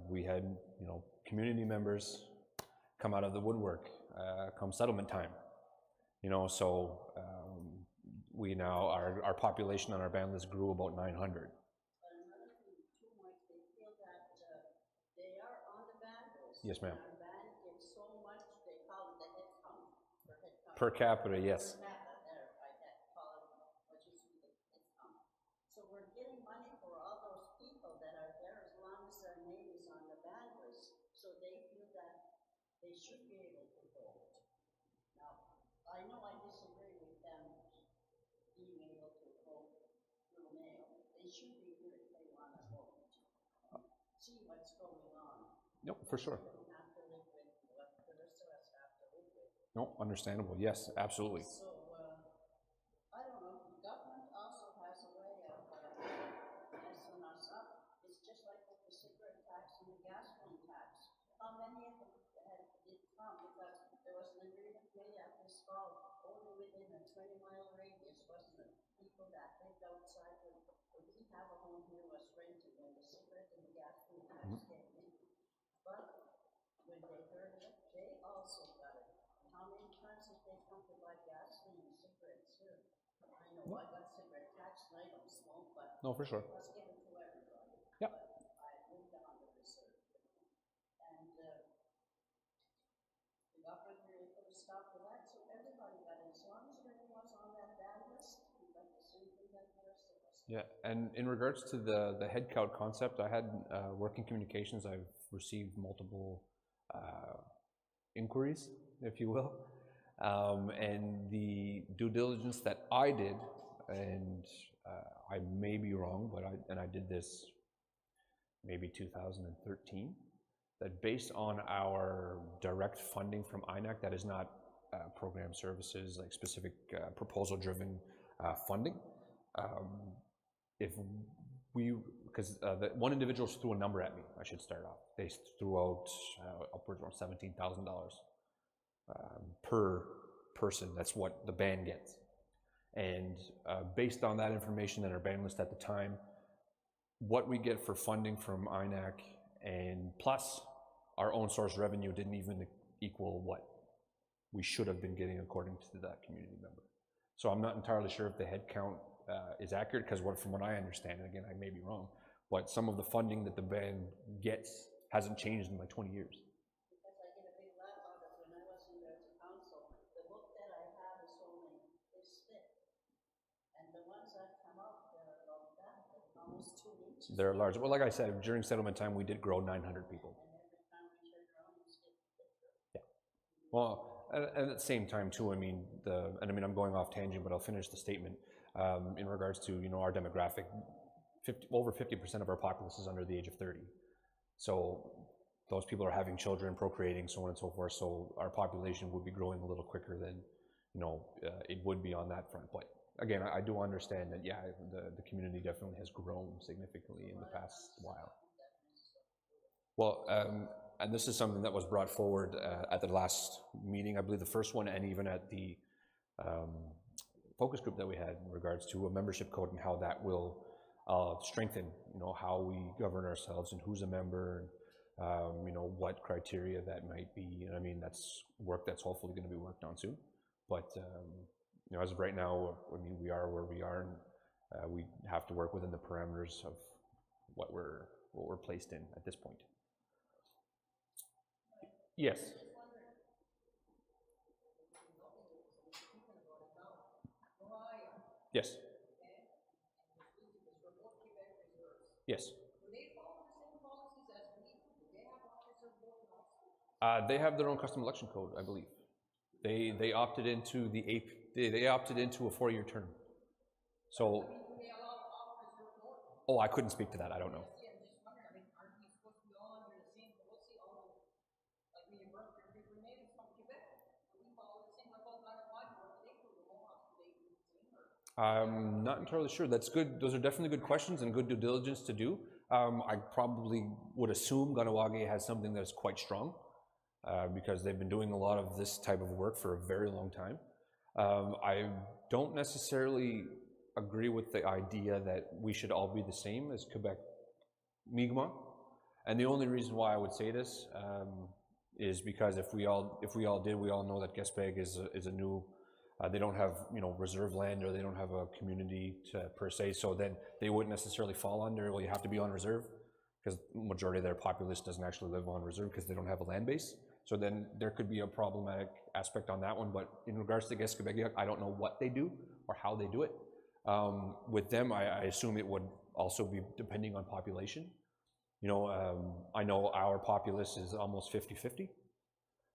we had, you know, community members come out of the woodwork come settlement time, you know, so we now, our population on our band list grew about 900. But another thing too, Mike, they feel that they are on the band list. Yes, ma'am. Our band gives so much, they call it the head count, Per capita, yes. Per capita, there, I had call it what used to be the head count. So we're getting money for all those people that are there as long as their name is on the band list. So they feel that they should be able to vote. Now, I know I disagree with them being able to vote through mail. They should be here if they want to vote. See what's going on. Nope, for sure. They don't have to live with what the rest of us have to live with. No, understandable. Yes, absolutely. So, I don't know, the government also has a way of messing us up. It's just like with the cigarette tax and the gasoline tax. How many of them did come? Because there was an agreement made at this fall, only within a 20-mile radius, wasn't it? People that lived outside would didn't have a home here was rented when the cigarette and the gasoline tax came in. But when they heard it, they also got it. How many times did they come to buy gasoline and cigarettes here? I know I got cigarette tax and I don't smoke, but No, for sure. it was given to everybody. Yep. But I moved on the reserve. And the government really put a stop to that, so everybody got it. As long as your name was on that band list, you got the same thing that the rest of us. Yeah, and in regards to the head count concept, I had working communications. I've received multiple inquiries, if you will, and the due diligence that I did, and I may be wrong, but I did this maybe 2013. That based on our direct funding from INAC, that is not program services, like specific proposal-driven funding. If we, because one individual threw a number at me, I should start off. They threw out upwards around $17,000 per person. That's what the band gets. And based on that information and our band list at the time, what we get for funding from INAC and plus our own source revenue didn't even equal what we should have been getting according to that community member. So I'm not entirely sure if the head count is accurate, because from what I understand, and again, I may be wrong, but some of the funding that the band gets hasn't changed in like 20 years. Because I get a big laugh out of when I was in there as a council, the book that I have is only this thick. And the ones that come out, they're about that, they're almost 2 inches. They're large. Well, like I said, during settlement time, we did grow 900 people. Well, and at the same time too, I mean, I'm going off tangent, but I'll finish the statement. In regards to, you know, our demographic, over 50% of our populace is under the age of 30. So those people are having children, procreating, so on and so forth. So our population would be growing a little quicker than, you know, it would be on that front. But again, I do understand that, yeah, the community definitely has grown significantly in the past while. Well, and this is something that was brought forward at the last meeting, I believe the first one, and even at the focus group that we had in regards to a membership code and how that will strengthen, you know, how we govern ourselves and who's a member, and you know, what criteria that might be. And I mean, that's work that's hopefully going to be worked on soon. But you know, as of right now, I mean, we are where we are, and we have to work within the parameters of what we're placed in at this point. Yes. Yes. Yes. They have their own custom election code, I believe. They opted into they opted into a 4-year term. So. Oh, I couldn't speak to that. I don't know. I'm not entirely sure. That's good. Those are definitely good questions and good due diligence to do. I probably would assume Ganawage has something that's quite strong because they've been doing a lot of this type of work for a very long time. I don't necessarily agree with the idea that we should all be the same as Quebec Mi'kmaq. And the only reason why I would say this is because if we all did, we all know that Gaspé is a new, they don't have, you know, reserve land, or they don't have a community per se, so then they wouldn't necessarily fall under, well, you have to be on reserve, because majority of their populace doesn't actually live on reserve because they don't have a land base. So then there could be a problematic aspect on that one, but in regards to Gaspé, I don't know what they do or how they do it. With them, I assume it would also be depending on population. You know, I know our populace is almost 50-50.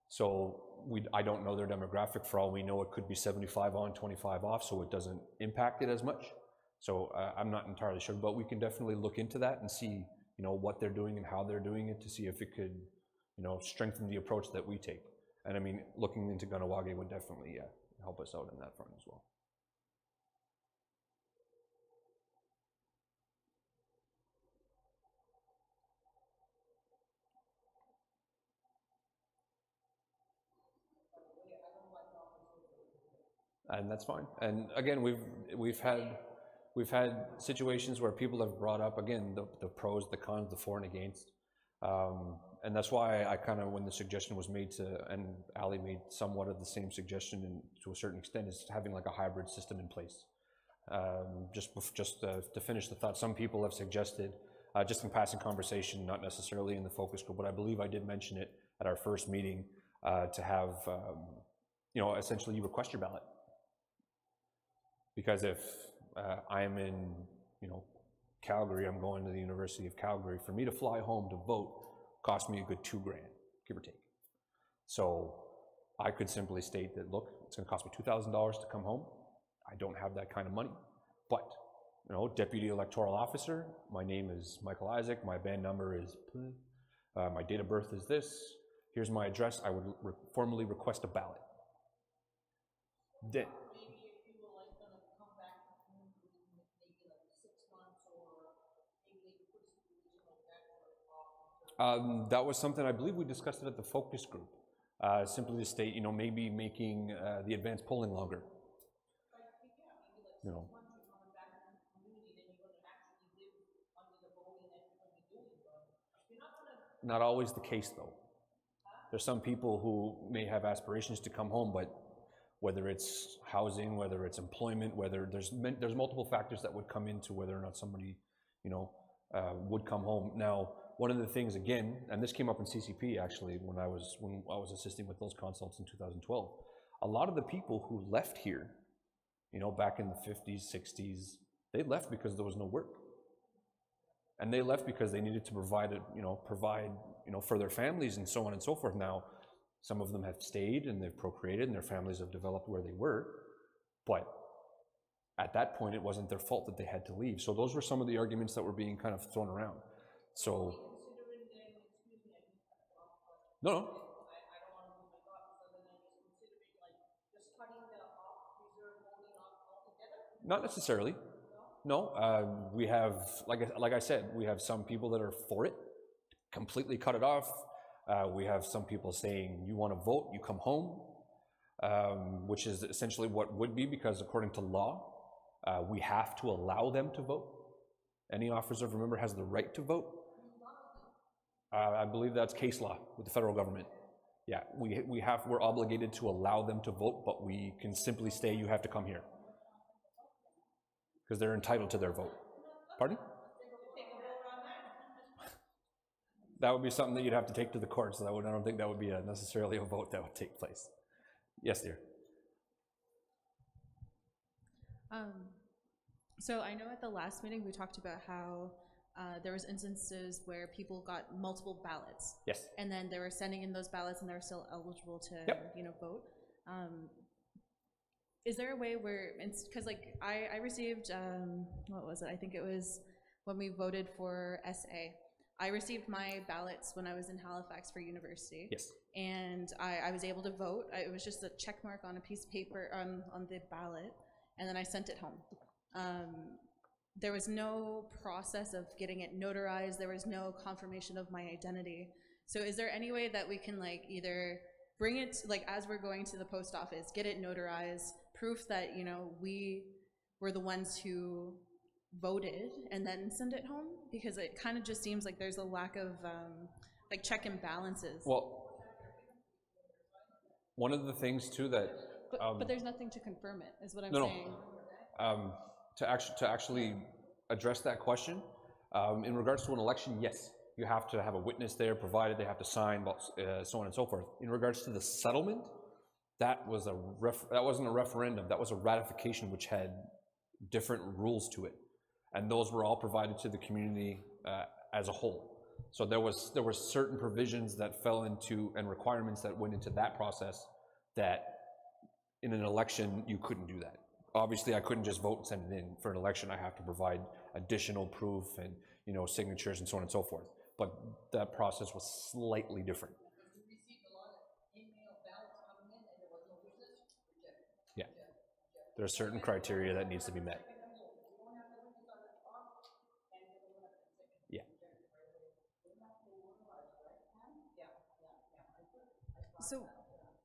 So I don't know their demographic. For all we know, it could be 75 on, 25 off, so it doesn't impact it as much. So I'm not entirely sure, but we can definitely look into that and see, you know, what they're doing and how they're doing it to see if it could, you know, strengthen the approach that we take. And I mean, looking into Ganawage would definitely help us out in that front as well. And that's fine. And again, we've had situations where people have brought up, again, the pros, the cons, the for and against. And that's why I kind of, when the suggestion was made and Ali made somewhat of the same suggestion, and to a certain extent, is having like a hybrid system in place. Just to finish the thought, some people have suggested, just in passing conversation, not necessarily in the focus group, but I believe I did mention it at our first meeting, to have, you know, essentially you request your ballot. Because if I'm in, you know, Calgary, I'm going to the University of Calgary, for me to fly home to vote cost me a good $2,000, give or take. So I could simply state that, look, it's going to cost me $2,000 to come home. I don't have that kind of money, but, you know, Deputy Electoral Officer, my name is Michael Isaac, my band number is, my date of birth is this, here's my address, I would formally request a ballot. Then, that was something I believe we discussed it at the focus group. Simply to state, you know, maybe making the advanced polling longer. You know. Not always the case, though. There's some people who may have aspirations to come home, but whether it's housing, whether it's employment, whether there's multiple factors that would come into whether or not somebody, you know, would come home. Now, one of the things, again, and this came up in CCP actually when I was assisting with those consults in 2012, a lot of the people who left here, you know, back in the 50s, 60s, they left because there was no work. And they left because they needed to provide, for their families and so on and so forth. Now, some of them have stayed and they've procreated and their families have developed where they were, but at that point, it wasn't their fault that they had to leave. So those were some of the arguments that were being kind of thrown around. So, no. I don't want to lose my thought, so then I was considering like just cutting the reserve voting off altogether? Not necessarily. No, we have, like I said, we have some people that are for it, completely cut it off. We have some people saying, you want to vote, you come home, which is essentially what would be, because according to law, we have to allow them to vote. Any officer, remember, has the right to vote. I believe that's case law with the federal government. Yeah, we're obligated to allow them to vote, but we can simply say you have to come here. Because they're entitled to their vote. Pardon? That would be something that you'd have to take to the courts. So I don't think that would be necessarily a vote that would take place. Yes, dear. So I know at the last meeting we talked about how there was instances where people got multiple ballots. Yes. And then they were sending in those ballots and they were still eligible to, vote. Is there a way where, because like I received, what was it? I think it was when we voted for SA. I received my ballots when I was in Halifax for university. Yes. And I was able to vote. It was just a check mark on a piece of paper on the ballot, and then I sent it home. there was no process of getting it notarized. There was no confirmation of my identity. So is there any way that we can like either bring it, like as we're going to the post office, get it notarized, proof that, you know, we were the ones who voted, and then send it home? Because it kind of just seems like there's a lack of like check and balances. Well, one of the things too that But there's nothing to confirm it, is what I'm no, saying. to actually address that question, in regards to an election, yes, you have to have a witness there, provided they have to sign, so on and so forth. In regards to the settlement, that was that wasn't a referendum, that was a ratification which had different rules to it, and those were all provided to the community as a whole. So there were certain provisions that fell into, and requirements that went into that process, that in an election you couldn't do that. Obviously, I couldn't just vote and send it in. For an election, I have to provide additional proof and, you know, signatures and so on and so forth. But that process was slightly different. Yeah, there are certain criteria that needs to be met. Yeah.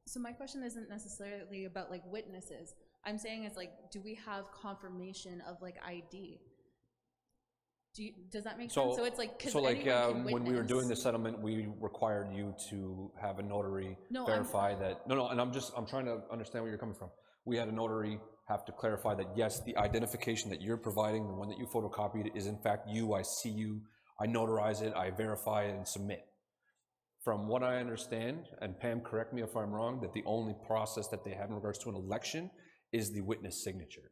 So my question isn't necessarily about like witnesses. I'm saying is like, do we have confirmation of like ID? Does that make sense? So it's like, so like when we were doing the settlement, we required you to have a notary verify that. No, and I'm trying to understand where you're coming from. We had a notary have to clarify that yes, the identification that you're providing, the one that you photocopied, is in fact you. I see you. I notarize it. I verify it and submit. From what I understand, and Pam, correct me if I'm wrong, that the only process that they have in regards to an election is the witness signature.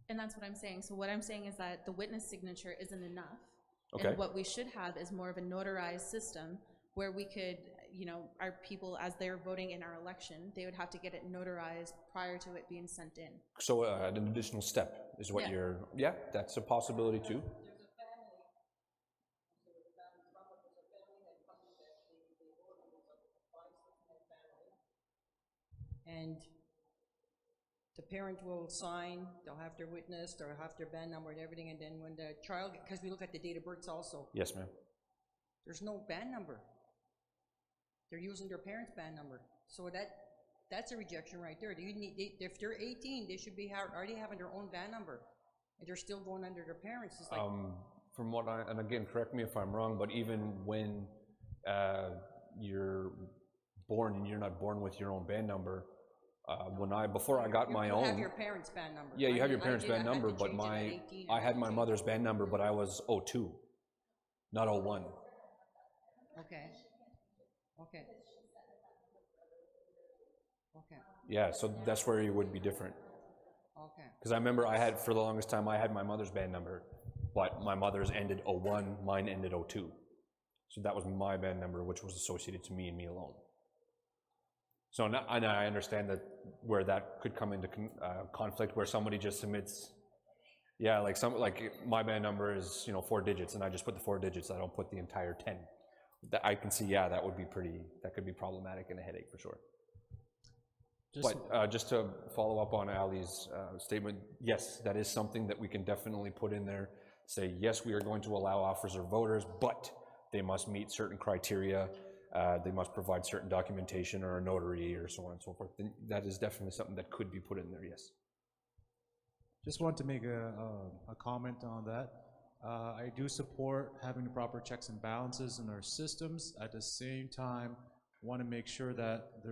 And that's what I'm saying. So what I'm saying is that the witness signature isn't enough. Okay. And what we should have is more of a notarized system where we could, you know, our people, as they're voting in our election, they would have to get it notarized prior to it being sent in. So an additional step is what yeah, that's a possibility too. And the parent will sign, they'll have their witness, they'll have their band number and everything, and then when the child, because we look at the date of births also. Yes, ma'am. There's no band number. They're using their parents' band number. So that's a rejection right there. If they're 18, they should be already having their own band number, and they're still going under their parents. It's like, from what and again, correct me if I'm wrong, but even when you're born and you're not born with your own band number, before I got my own. You have your parents' band number. Yeah, you have your parents' band number, but I had my mother's band number, but I was 02, not 01. Okay. Okay. Okay. Yeah, so that's where you would be different. Okay. Because I remember for the longest time, I had my mother's band number, but my mother's ended 01, mine ended 02. So that was my band number, which was associated to me and me alone. So now, and I understand that where that could come into conflict, where somebody just submits, yeah, like my band number is 4 digits, and I just put the 4 digits. I don't put the entire 10. That I can see, yeah, that could be problematic and a headache for sure. But just to follow up on Ali's statement, yes, that is something that we can definitely put in there. Say yes, we are going to allow officer voters, but they must meet certain criteria. They must provide certain documentation or a notary or so on and so forth. Then that is definitely something that could be put in there, yes. Just want to make a comment on that. I do support having the proper checks and balances in our systems. At the same time, want to make sure that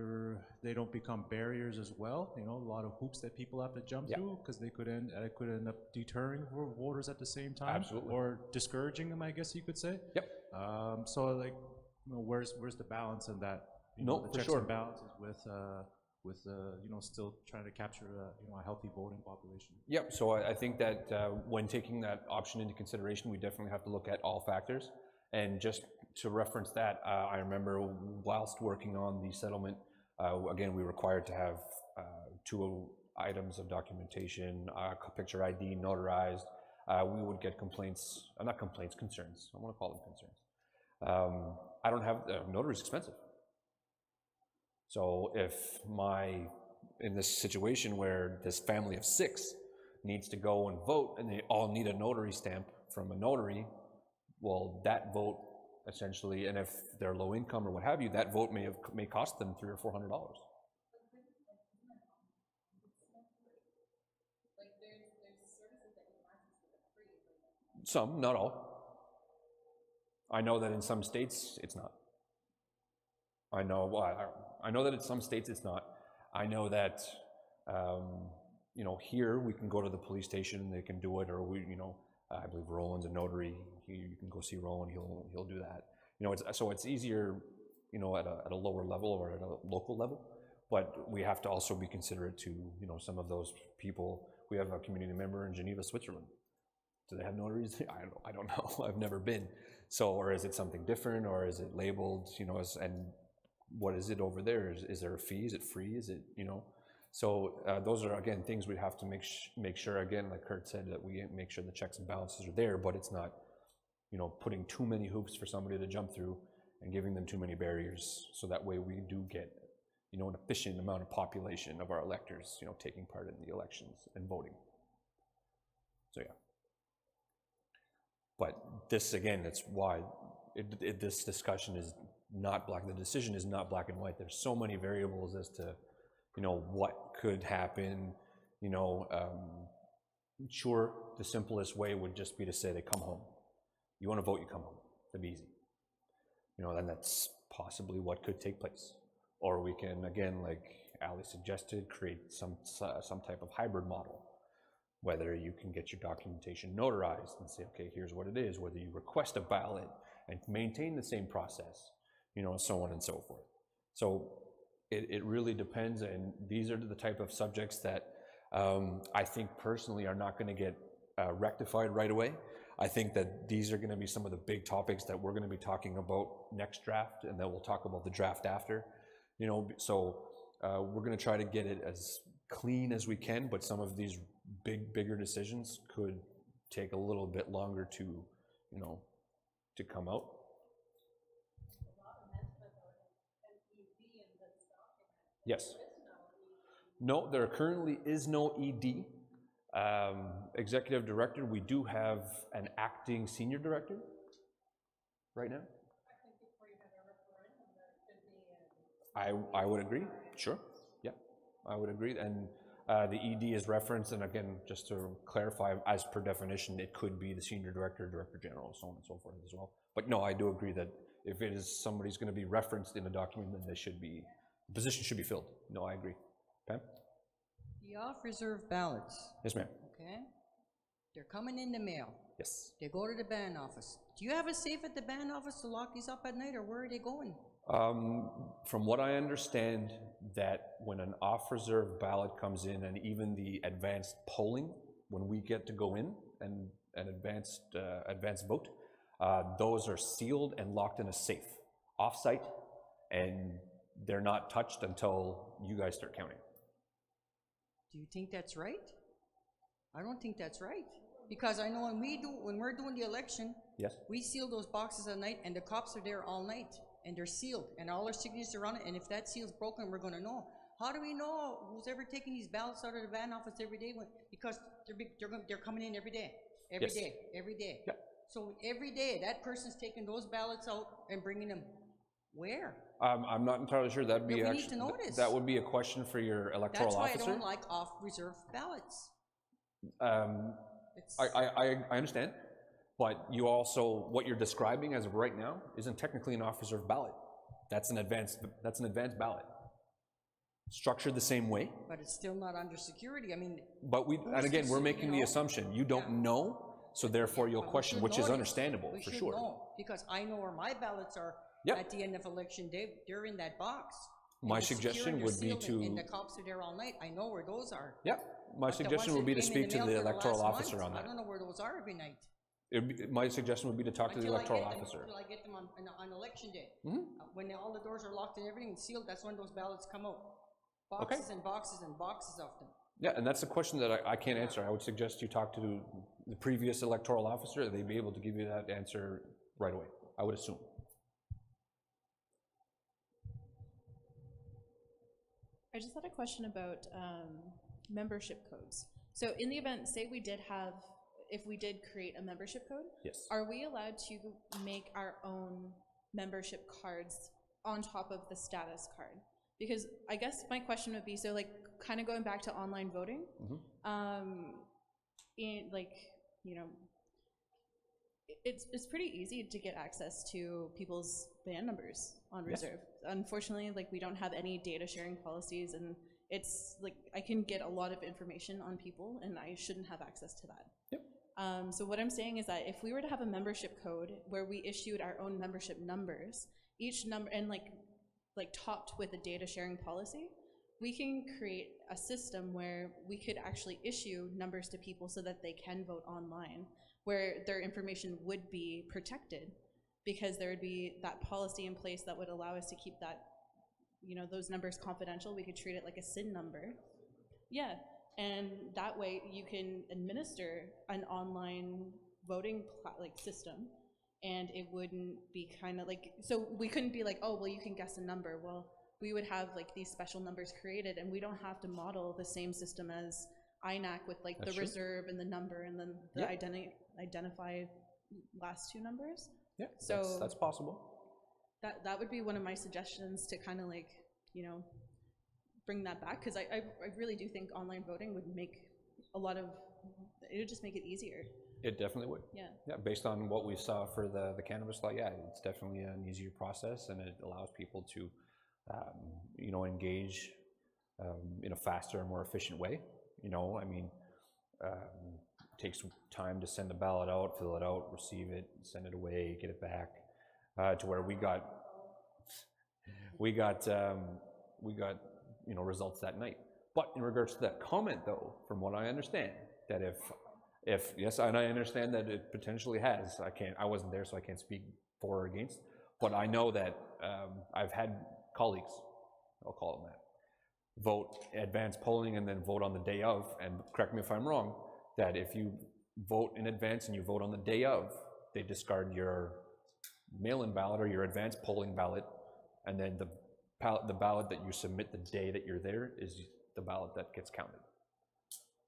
they don't become barriers as well. A lot of hoops that people have to jump through, because it could end up deterring voters at the same time. Absolutely. Or discouraging them, I guess you could say. Yep. So like, where's the balance in that? No, the for checks sure. and balances with still trying to capture a healthy voting population. Yep. So I think that when taking that option into consideration, we definitely have to look at all factors. And just to reference that, I remember whilst working on the settlement, again, we were required to have 2 items of documentation, picture ID, notarized. We would get complaints, not complaints, concerns. I want to call them concerns. I don't have, notary's expensive. So if in this situation where this family of 6 needs to go and vote and they all need a notary stamp from a notary, well, that vote essentially, and if they're low income or what have you, that vote may cost them $300 or $400. Some, not all. I know that in some states it's not. I know that in some states it's not. I know that, you know, here we can go to the police station and they can do it, or we, you know, I believe Roland's a notary. You can go see Roland. He'll do that. You know, so it's easier, you know, at a lower level or at a local level. But we have to also be considerate to, you know, some of those people. We have a community member in Geneva, Switzerland. Do they have notaries? I don't know. I've never been. So, or is it something different, or is it labeled, you know, and what is it over there? Is there a fee? Is it free? Is it, you know? So those are, again, things we have to make sure, again, like Kurt said, that we make sure the checks and balances are there, but it's not, you know, putting too many hoops for somebody to jump through and giving them too many barriers. So that way we do get, you know, an efficient amount of population of our electors, you know, taking part in the elections and voting. So yeah. But this, again, it's why this discussion is not black. The decision is not black and white. There's so many variables as to, you know, what could happen. You know, sure, the simplest way would just be to say they come home. You want to vote, you come home. That'd be easy. You know, and that's possibly what could take place. Or we can, again, like Ali suggested, create some type of hybrid model. Whether you can get your documentation notarized and say, okay, here's what it is, whether you request a ballot and maintain the same process, you know, so on and so forth. So it really depends, and these are the type of subjects that I think personally are not going to get rectified right away. I think that these are going to be some of the big topics that we're going to be talking about next draft, and then we'll talk about the draft after, you know, so we're going to try to get it as clean as we can, but some of these bigger decisions could take a little bit longer to, you know, to come out. Yes. No, there currently is no ED. Executive director, we do have an acting senior director right now. I would agree, sure, yeah, I would agree, and the ED is referenced, and again, just to clarify, as per definition, it could be the senior director, director general, so on and so forth as well. But no, I do agree that if it is somebody's going to be referenced in a document, then they should be, the position should be filled. No, I agree. Pam? The off-reserve ballots. Yes, ma'am. Okay. They're coming in the mail. Yes. They go to the band office. Do you have a safe at the band office to lock these up at night, or where are they going? From what I understand, that when an off-reserve ballot comes in, and even the advanced polling, when we get to go in and advanced vote, those are sealed and locked in a safe, off-site, and they're not touched until you guys start counting. Do you think that's right? I don't think that's right. Because I know when we're doing the election, yes, we seal those boxes at night, and the cops are there all night, and they're sealed, and all our signatures are on it, and if that seal's broken, we're gonna know. How do we know who's ever taking these ballots out of the band office every day? Because they're coming in every day, every day. Yep. So every day, that person's taking those ballots out and bringing them where? I'm not entirely sure. That'd be we need to know this. That would be a question for your electoral officer. That's why I don't like off-reserve ballots. I understand, but you also, what you're describing as of right now isn't technically an off-reserve ballot. That's an advanced ballot. Structured the same way. But it's still not under security. I mean. But and again, we're making the assumption you don't know, so therefore you'll question, which is understandable for sure. Know, because I know where my ballots are at the end of election day. They're in that box. My suggestion would be to. And the cops are there all night. I know where those are. Yeah. My suggestion would be to speak to the electoral officer on that. I don't know where those are every night. My suggestion would be to talk to the electoral officer. Until I get them on election day. Mm-hmm. When all the doors are locked and everything is sealed, that's when those ballots come out. Boxes and boxes and boxes of them. Yeah, and that's a question that I can't answer. I would suggest you talk to the previous electoral officer. They'd be able to give you that answer right away, I would assume. I just had a question about membership codes. So in the event, say we did have, if we did create a membership code, Yes. are we allowed to make our own membership cards on top of the status card? Because I guess my question would be, so like kind of going back to online voting, like, you know, it's pretty easy to get access to people's band numbers on reserve. Unfortunately, like we don't have any data sharing policies, and it's like I can get a lot of information on people, and I shouldn't have access to that. Yep. So what I'm saying is that if we were to have a membership code where we issued our own membership numbers, each number, and like topped with a data sharing policy, we can create a system where we could actually issue numbers to people so that they can vote online, where their information would be protected, because there would be that policy in place that would allow us to keep that, you know, those numbers confidential. We could treat it like a SIN number. Yeah, and that way you can administer an online voting system, and it wouldn't be kind of like, so we couldn't be like, oh, well, you can guess a number. Well, we would have like these special numbers created, and we don't have to model the same system as INAC with like the reserve and the number and then the identify last two numbers. Yeah, so that's possible. That would be one of my suggestions to kind of like, you know, bring that back, because I really do think online voting would make a lot of, it would just make it easier. It definitely would. Yeah. Yeah, based on what we saw for the cannabis law, yeah, it's definitely an easier process, and it allows people to, you know, engage in a faster and more efficient way. You know, I mean, it takes time to send the ballot out, fill it out, receive it, send it away, get it back, to where we got you know, results that night. But in regards to that comment, though, from what I understand, that if yes, and I understand that it potentially has. I wasn't there, so I can't speak for or against. But I know that I've had colleagues, I'll call them that, vote advance polling and then vote on the day of. And correct me if I'm wrong, that if you vote in advance and you vote on the day of, they discard your mail-in ballot or your advance polling ballot, and then the ballot that you submit the day that you're there is the ballot that gets counted.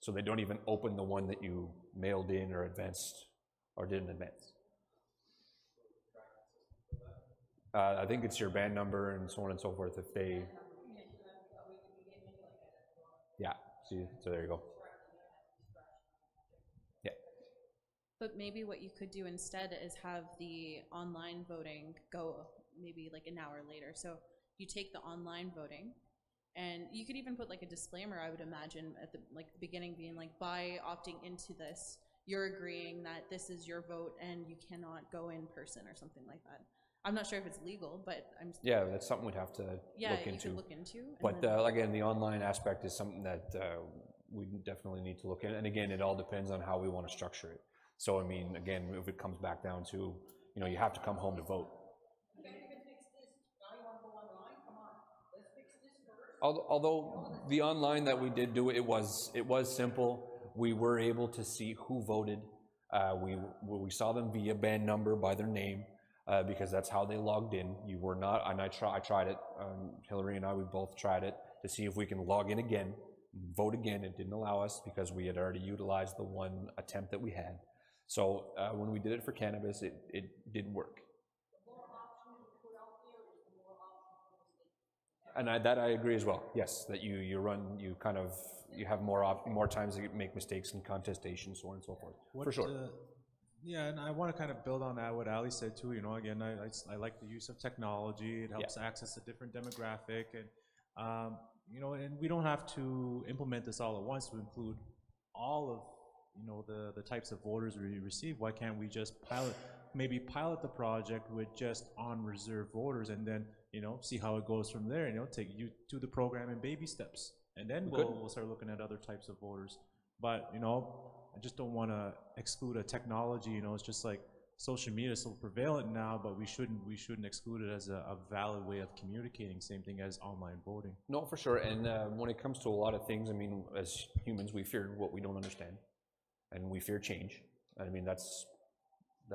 So they don't even open the one that you mailed in or advanced or did in advance. I think it's your band number and so on and so forth. If they, yeah, see, so there you go. Yeah. But maybe what you could do instead is have the online voting go maybe like an hour later. So you take the online voting, and you could even put like a disclaimer, I would imagine, at the beginning, being like, by opting into this, you're agreeing that this is your vote and you cannot go in person or something like that. I'm not sure if it's legal, but yeah, that's something we'd have to look into. You could look into. But again, the online aspect is something that we definitely need to look at. And again, it all depends on how we want to structure it. So I mean, again, if it comes back down to, you know, you have to come home to vote. Although the online that we did do, it was simple. We were able to see who voted. We saw them via band number by their name, because that's how they logged in. You were not, and I tried it. Hillary and I, we both tried it to see if we can log in again, vote again. It didn't allow us because we had already utilized the one attempt that we had. So when we did it for cannabis, it didn't work. And that I agree as well. Yes, that you have more times to make mistakes and contestations, so on and so forth. For sure. Yeah, and I want to kind of build on that, what Ali said too. You know, again, I like the use of technology. It helps access a different demographic, and you know, and we don't have to implement this all at once to include all of, you know, the types of voters we receive. Why can't we just pilot the project with just on reserve voters, and then, you know, see how it goes from there, you know, take you to the program in baby steps, and then we'll start looking at other types of voters. But, you know, I just don't want to exclude a technology. You know, it's just like social media is so prevalent now, but we shouldn't exclude it as a valid way of communicating. Same thing as online voting. No, for sure. And when it comes to a lot of things, I mean, as humans, we fear what we don't understand, and we fear change. I mean, that's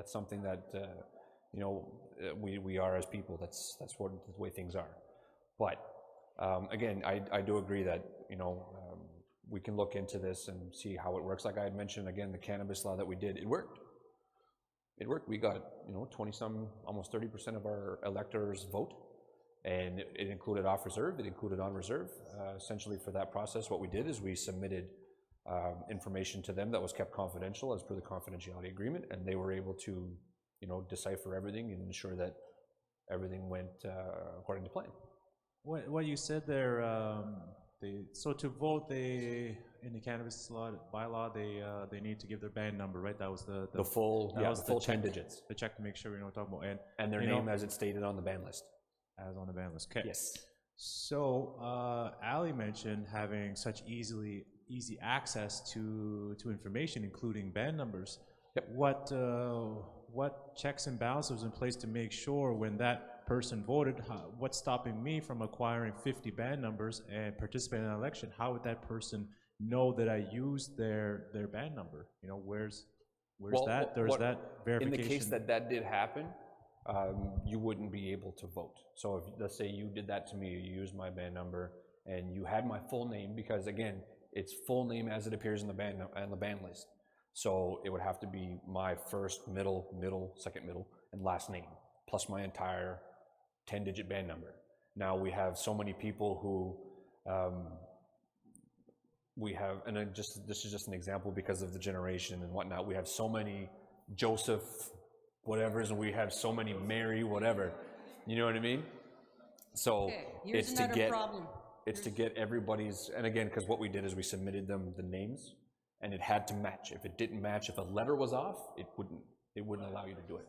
something that you know, we are as people. That's what the way things are. But again, I do agree that, you know, we can look into this and see how it works. Like I had mentioned, again, the cannabis law that we did, it worked. It worked. We got, 20-some, almost 30% of our electors vote, and it included off reserve, it included on reserve. Essentially for that process, what we did is we submitted information to them that was kept confidential as per the confidentiality agreement, and they were able to, decipher everything and ensure that everything went according to plan. What you said there, so to vote, in the cannabis law bylaw, they need to give their band number, right? That was the full 10 digits. The check to make sure we know what we're talking about, and their name as it's stated on the ban list. As on the ban list. Okay. Yes. So Ali mentioned having such easy access to information, including band numbers. Yep. What checks and balances was in place to make sure when that person voted, what's stopping me from acquiring 50 band numbers and participating in an election? How would that person know that I used their band number? Where's that? There's that verification. In the case that did happen, you wouldn't be able to vote. So if, let's say you did that to me, you used my band number, and you had my full name, because again, it's full name as it appears in the band list. So it would have to be my first, middle, second middle, and last name, plus my entire 10-digit band number. Now we have so many people who this is just an example because of the generation and whatnot. We have so many Joseph whatevers, and we have so many Mary whatever. You know what I mean? So here's another problem. It's to get everybody's, and again, because what we did is we submitted them the names, and it had to match. If it didn't match, if a letter was off, it wouldn't allow you to do it.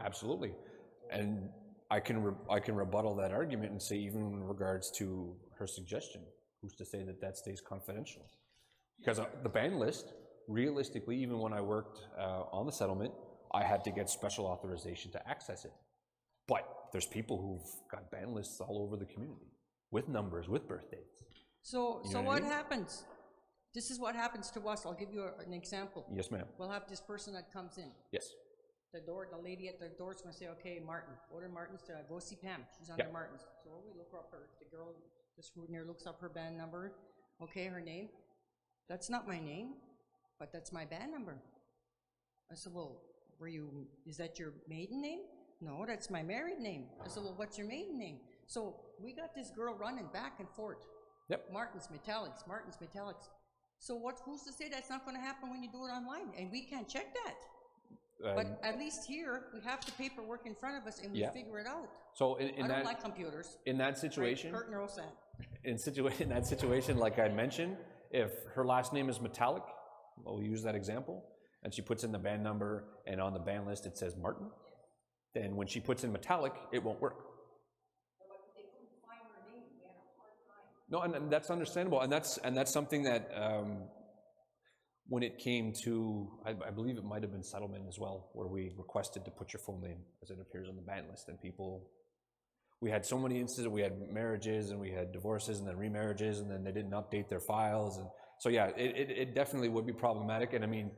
Absolutely, and I can rebuttal that argument and say, even in regards to her suggestion, who's to say that that stays confidential? Because the ban list, realistically, even when I worked on the settlement, I had to get special authorization to access it. But there's people who've got ban lists all over the community with numbers, with birth dates. So what happens? This is what happens to us. I'll give you an example. Yes, ma'am. We'll have this person that comes in. Yes. The lady at the door is going to say, okay, Martin, go to Martin's to go see Pam. She's under Martin's. So we look up the girl, this near looks up her band number. Okay, her name. That's not my name, but that's my band number. I said, well, is that your maiden name? No, that's my married name. I said, well, what's your maiden name? So we got this girl running back and forth. Yep. Martin's Metallics. So who's to say that's not going to happen when you do it online? And we can't check that. But at least here, we have the paperwork in front of us, and we figure it out. So I don't like computers. In that situation, right? Kurt knows that. In that situation, like I mentioned, if her last name is Metallic, we'll use that example, and she puts in the band number, and on the band list it says Martin, then when she puts in Metallic, it won't work. No, and that's understandable, and that's something that when it came to, I believe it might have been settlement as well, where we requested to put your full name as it appears on the ban list, and we had so many instances. We had marriages, and we had divorces, and then remarriages, and then they didn't update their files, and so yeah, it definitely would be problematic. And I mean,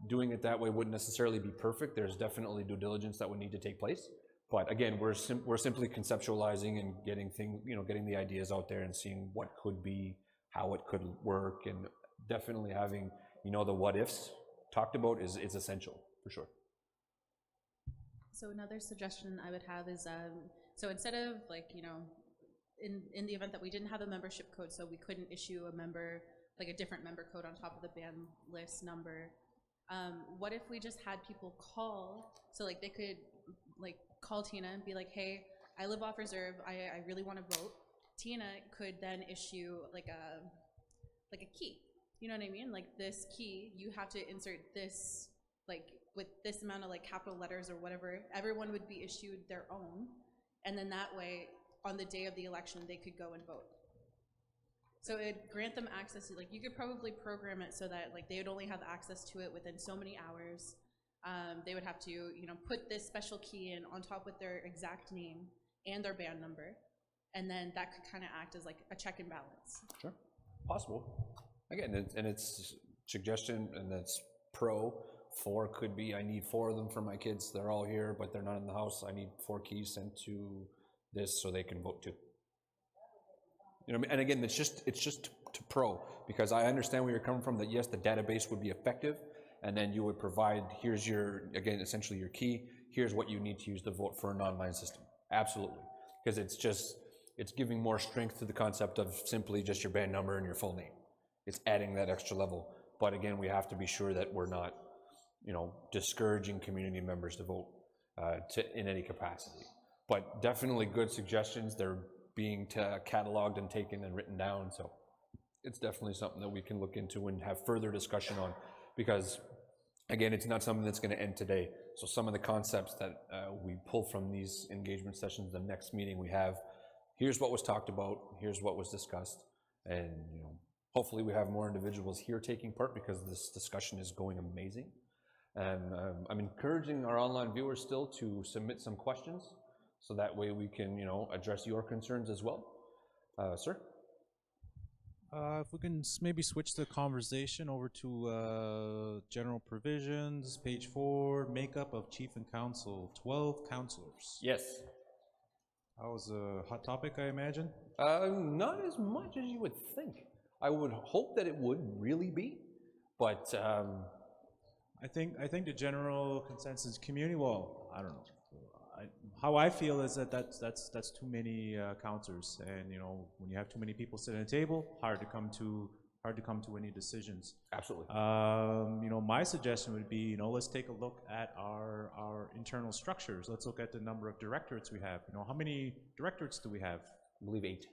doing it that way wouldn't necessarily be perfect. There's definitely due diligence that would need to take place. But again, we're simply conceptualizing and getting getting the ideas out there and seeing what could be, how it could work, and definitely having the what ifs talked about is essential for sure. So another suggestion I would have is so instead of in the event that we didn't have a membership code, so we couldn't issue a different member code on top of the ban list number. What if we just had people call, so they could call Tina and be like, hey, I live off reserve, I really want to vote. Tina could then issue a key. You know what I mean? This key, you have to insert this, with this amount of capital letters or whatever. Everyone would be issued their own, and then that way, on the day of the election, they could go and vote. So it'd grant them access to, you could probably program it so that they would only have access to it within so many hours. They would have to, put this special key in on top with their exact name and their band number, and then that could kind of act as a check and balance. Sure, possible. Again, and it's suggestion, and that's pro. 4 could be, I need 4 of them for my kids. They're all here, but they're not in the house. I need 4 keys sent to this so they can vote too. You know what I mean? And again, it's just to pro, because I understand where you're coming from, that yes, the database would be effective, and then you would provide, here's your, again, essentially your key, here's what you need to use to vote for an online system. Absolutely. Because it's giving more strength to the concept of simply just your band number and your full name. It's adding that extra level. But again, we have to be sure that we're not, you know, discouraging community members to vote in any capacity. But definitely good suggestions. They're being cataloged and taken and written down. So it's definitely something that we can look into and have further discussion on, because again, it's not something that's going to end today. So some of the concepts that we pull from these engagement sessions, the next meeting we have, here's what was talked about, here's what was discussed, and you know, hopefully we have more individuals here taking part, because this discussion is going amazing. And I'm encouraging our online viewers still to submit some questions, so that way we can, you know, address your concerns as well. Sir? If we can maybe switch the conversation over to general provisions, page 4, makeup of chief and council, 12 councilors. Yes. That was a hot topic, I imagine? Not as much as you would think. I would hope that it would really be, but I think the general consensus community, well, I don't know. How I feel is that that's too many councilors, and you know, when you have too many people sitting at a table, hard to come to any decisions. Absolutely. You know, my suggestion would be, you know, let's take a look at our internal structures. Let's look at the number of directorates we have. You know, how many directorates do we have? I believe 8.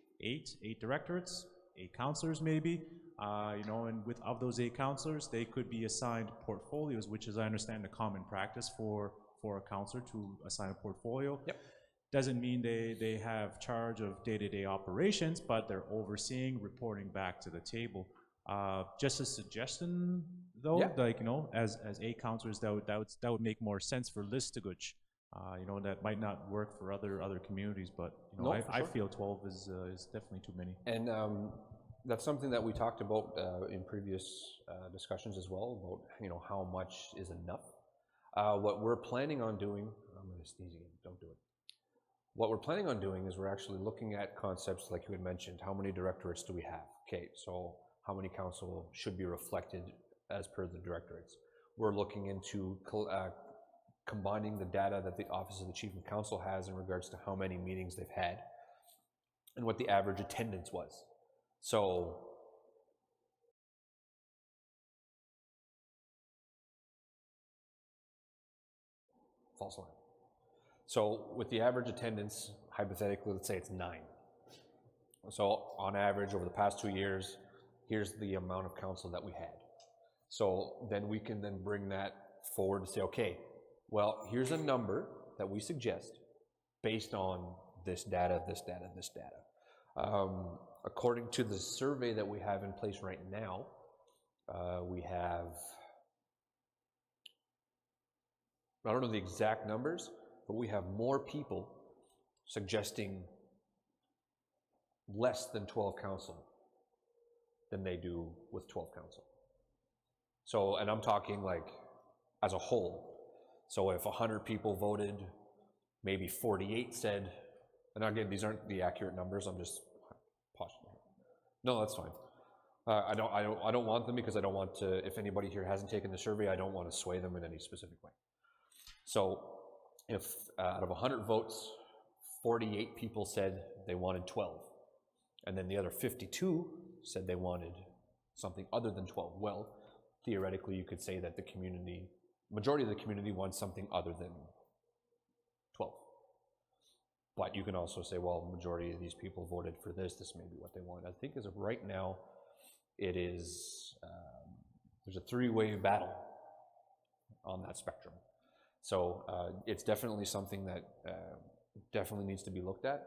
8 directorates, 8 councilors maybe. You know, and of those 8 councilors, they could be assigned portfolios, which is, I understand, a common practice for a councilor to assign a portfolio. Yep. Doesn't mean they have charge of day-to-day operations, but they're overseeing, reporting back to the table. Just a suggestion, though, yeah. Like, you know, as 8 councilors, that would make more sense for Listuguj. You know, that might not work for other communities, but you know, I feel 12 is definitely too many. And that's something that we talked about in previous discussions as well, about, you know, how much is enough. What we're planning on doing, I'm going to sneeze again, don't do it. What we're planning on doing is we're actually looking at concepts like you had mentioned. How many directorates do we have? Okay, so how many council should be reflected as per the directorates? We're looking into combining the data that the Office of the Chief of Council has in regards to how many meetings they've had and what the average attendance was. So false line. So with the average attendance, hypothetically, let's say it's 9. So on average, over the past 2 years, here's the amount of council that we had. So then we can then bring that forward and say, okay, well, here's a number that we suggest based on this data, this data, this data. According to the survey that we have in place right now, we have, I don't know the exact numbers, but we have more people suggesting less than 12 council than they do with 12 council. So, and I'm talking like as a whole. So if 100 people voted, maybe 48 said, and again, these aren't the accurate numbers, I'm just postulating. No, that's fine. I don't want them, because I don't want to, if anybody here hasn't taken the survey, I don't want to sway them in any specific way. So if out of 100 votes, 48 people said they wanted 12, and then the other 52 said they wanted something other than 12, well, theoretically you could say that the community, majority of the community wants something other than 12. But you can also say, well, majority of these people voted for this, this may be what they want. I think as of right now, it is, there's a 3-way battle on that spectrum. So it's definitely something that definitely needs to be looked at.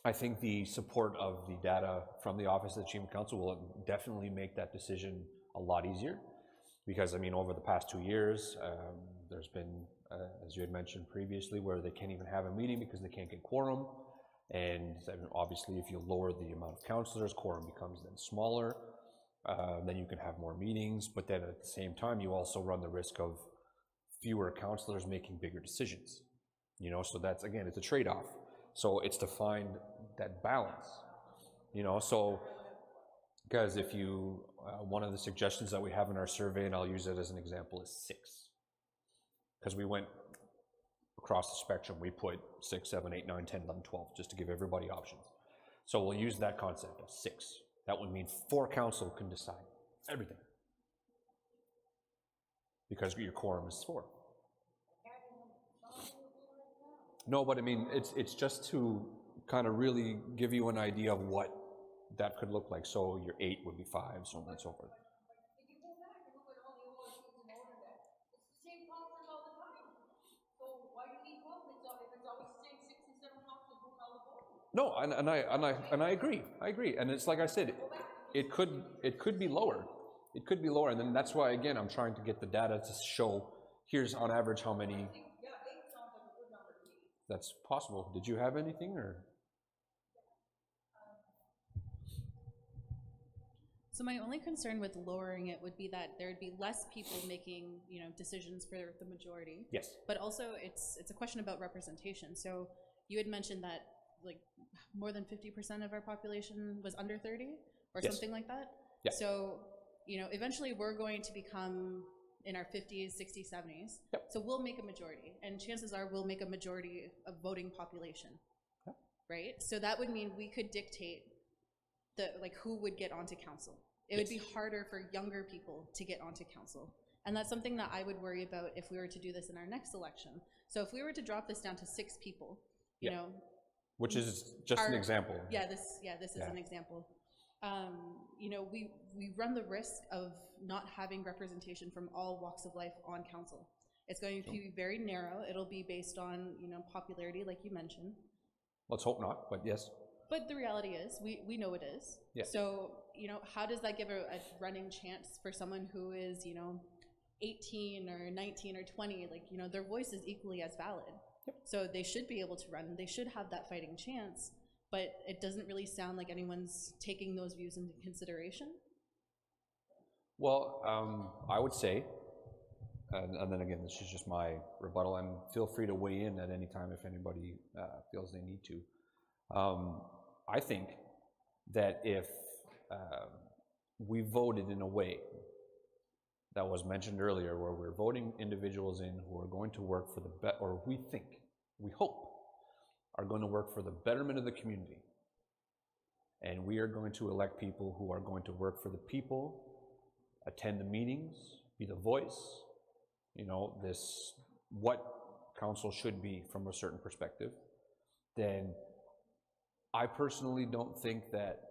I think the support of the data from the Office of the Chief of Council will definitely make that decision a lot easier, because I mean, over the past 2 years, there's been, as you had mentioned previously, where they can't even have a meeting because they can't get quorum. And obviously, if you lower the amount of councillors, quorum becomes then smaller. Then you can have more meetings, but then at the same time, you also run the risk of fewer councillors making bigger decisions. You know, so that's, again, it's a trade-off. So it's to find that balance You know, so, guys, if you, one of the suggestions that we have in our survey, and I'll use it as an example, is 6. Because we went across the spectrum, we put 6, 7, 8, 9, 10, 11, 12, just to give everybody options. So we'll use that concept of 6. That would mean 4 council can decide everything. Because your quorum is 4. No, but I mean, it's just to kind of really give you an idea of what that could look like. So your 8 would be 5, so on and so forth. If you go back and look at all the old kids in order that, it's the same councils all the time. So why do you need 12 if it's always the same 6 and 7 councils doing all the voting? No, and I agree. I agree. And it's like I said, it could be lower. It could be lower, and then that's why, again, I'm trying to get the data to show, here's on average how many. Yeah, 8 sounds like a good number to me. That's possible. Did you have anything, or? So my only concern with lowering it would be that there would be less people making, you know, decisions for the majority. Yes. But also it's a question about representation. So you had mentioned that like more than 50% of our population was under 30 or Yes. something like that. Yeah. So, you know, eventually we're going to become in our 50s, 60s, 70s. Yep. So we'll make a majority, and chances are we'll make a majority of voting population. Yep. Right? So that would mean we could dictate who would get onto council. It would be harder for younger people to get onto council. And that's something that I would worry about if we were to do this in our next election. So if we were to drop this down to 6 people, you know. Which is just an example. Yeah, this is an example. You know, we run the risk of not having representation from all walks of life on council. It's going to be very narrow. It'll be based on, you know, popularity, like you mentioned. Let's hope not, but yes. But the reality is, we know it is. Yeah. So, you know, how does that give a running chance for someone who is, you know, 18 or 19 or 20? Like, you know, their voice is equally as valid. Yep. So they should be able to run. They should have that fighting chance. But it doesn't really sound like anyone's taking those views into consideration. Well, I would say, and then again, this is just my rebuttal, and feel free to weigh in at any time if anybody feels they need to. I think that if we voted in a way that was mentioned earlier, where we're voting individuals in who are going to work for the or we hope, are going to work for the betterment of the community, and we are going to elect people who are going to work for the people, attend the meetings, be the voice, you know, what council should be from a certain perspective, then I personally don't think that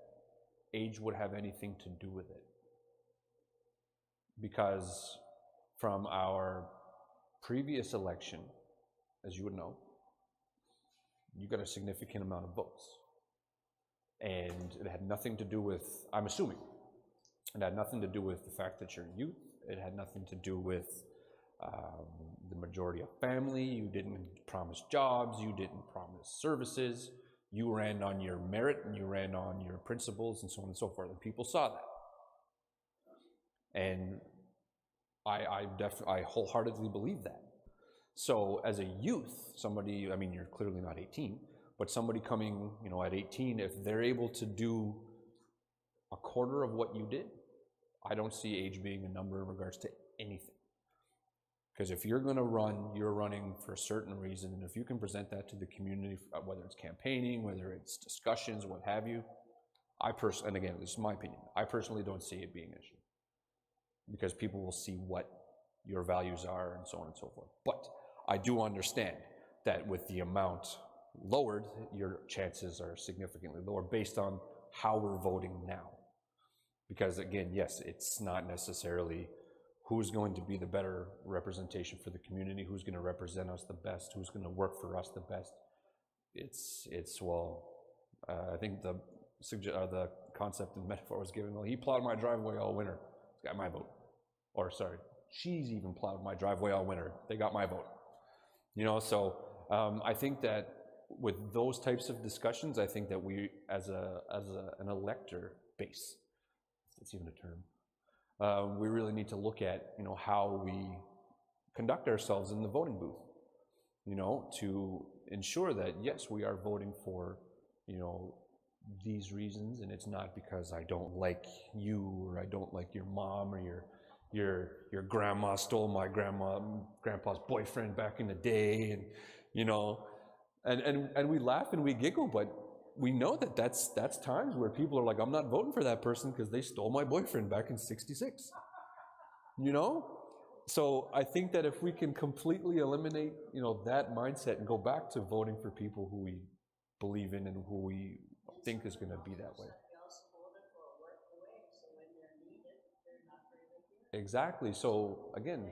age would have anything to do with it. Because from our previous election, as you would know, you got a significant amount of votes. And it had nothing to do with, I'm assuming, it had nothing to do with the fact that you're youth. It had nothing to do with the majority of family. You didn't promise jobs. You didn't promise services. You ran on your merit and you ran on your principles and so on and so forth. And people saw that. And I wholeheartedly believe that. So as a youth, somebody, I mean, you're clearly not 18, but somebody coming, you know, at 18, if they're able to do a quarter of what you did, I don't see age being a number in regards to anything. Because if you're going to run, you're running for a certain reason, and if you can present that to the community, whether it's campaigning, whether it's discussions, what have you, and again, this is my opinion, I personally don't see it being an issue. Because people will see what your values are and so on and so forth. But I do understand that with the amount lowered, your chances are significantly lower based on how we're voting now. Because again, yes, it's not necessarily who's going to be the better representation for the community, who's going to represent us the best, who's going to work for us the best. I think the concept and metaphor was given, well, he plowed my driveway all winter, he's got my vote. Or sorry, she's even plowed my driveway all winter, they got my vote. You know, so I think that with those types of discussions, I think that we, as an elector base, if that's even a term, we really need to look at, you know, how we conduct ourselves in the voting booth, you know, to ensure that, yes, we are voting for, you know, these reasons, and it's not because I don't like you, or I don't like your mom, or your grandma stole my grandpa's boyfriend back in the day, and you know, and we laugh and we giggle, but we know that that's times where people are like, I'm not voting for that person because they stole my boyfriend back in '66, you know. So I think that if we can completely eliminate, you know, that mindset and go back to voting for people who we believe in and who we think is going to be that way. Exactly. So again,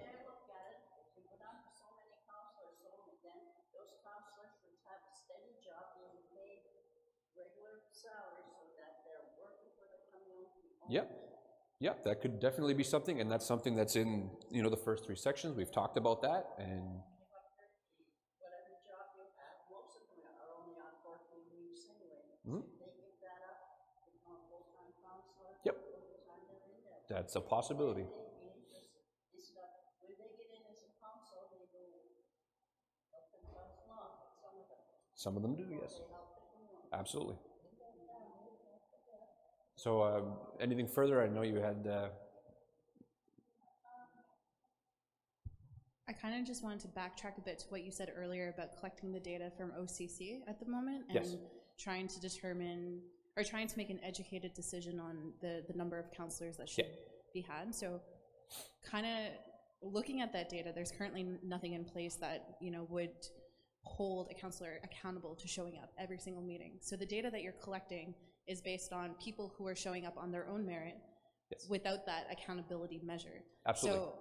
yep. Yep, that could definitely be something, and that's something that's in, you know, the first 3 sections. We've talked about that, and yep, that's a possibility. Some of them do, yes. Absolutely. So, anything further? I know you had. I kind of just wanted to backtrack a bit to what you said earlier about collecting the data from OCC at the moment and Yes. trying to determine or trying to make an educated decision on the number of counselors that should be had. So kind of looking at that data, there's currently nothing in place that, you know, would hold a counselor accountable to showing up every single meeting. So the data that you're collecting is based on people who are showing up on their own merit without that accountability measure. Absolutely. So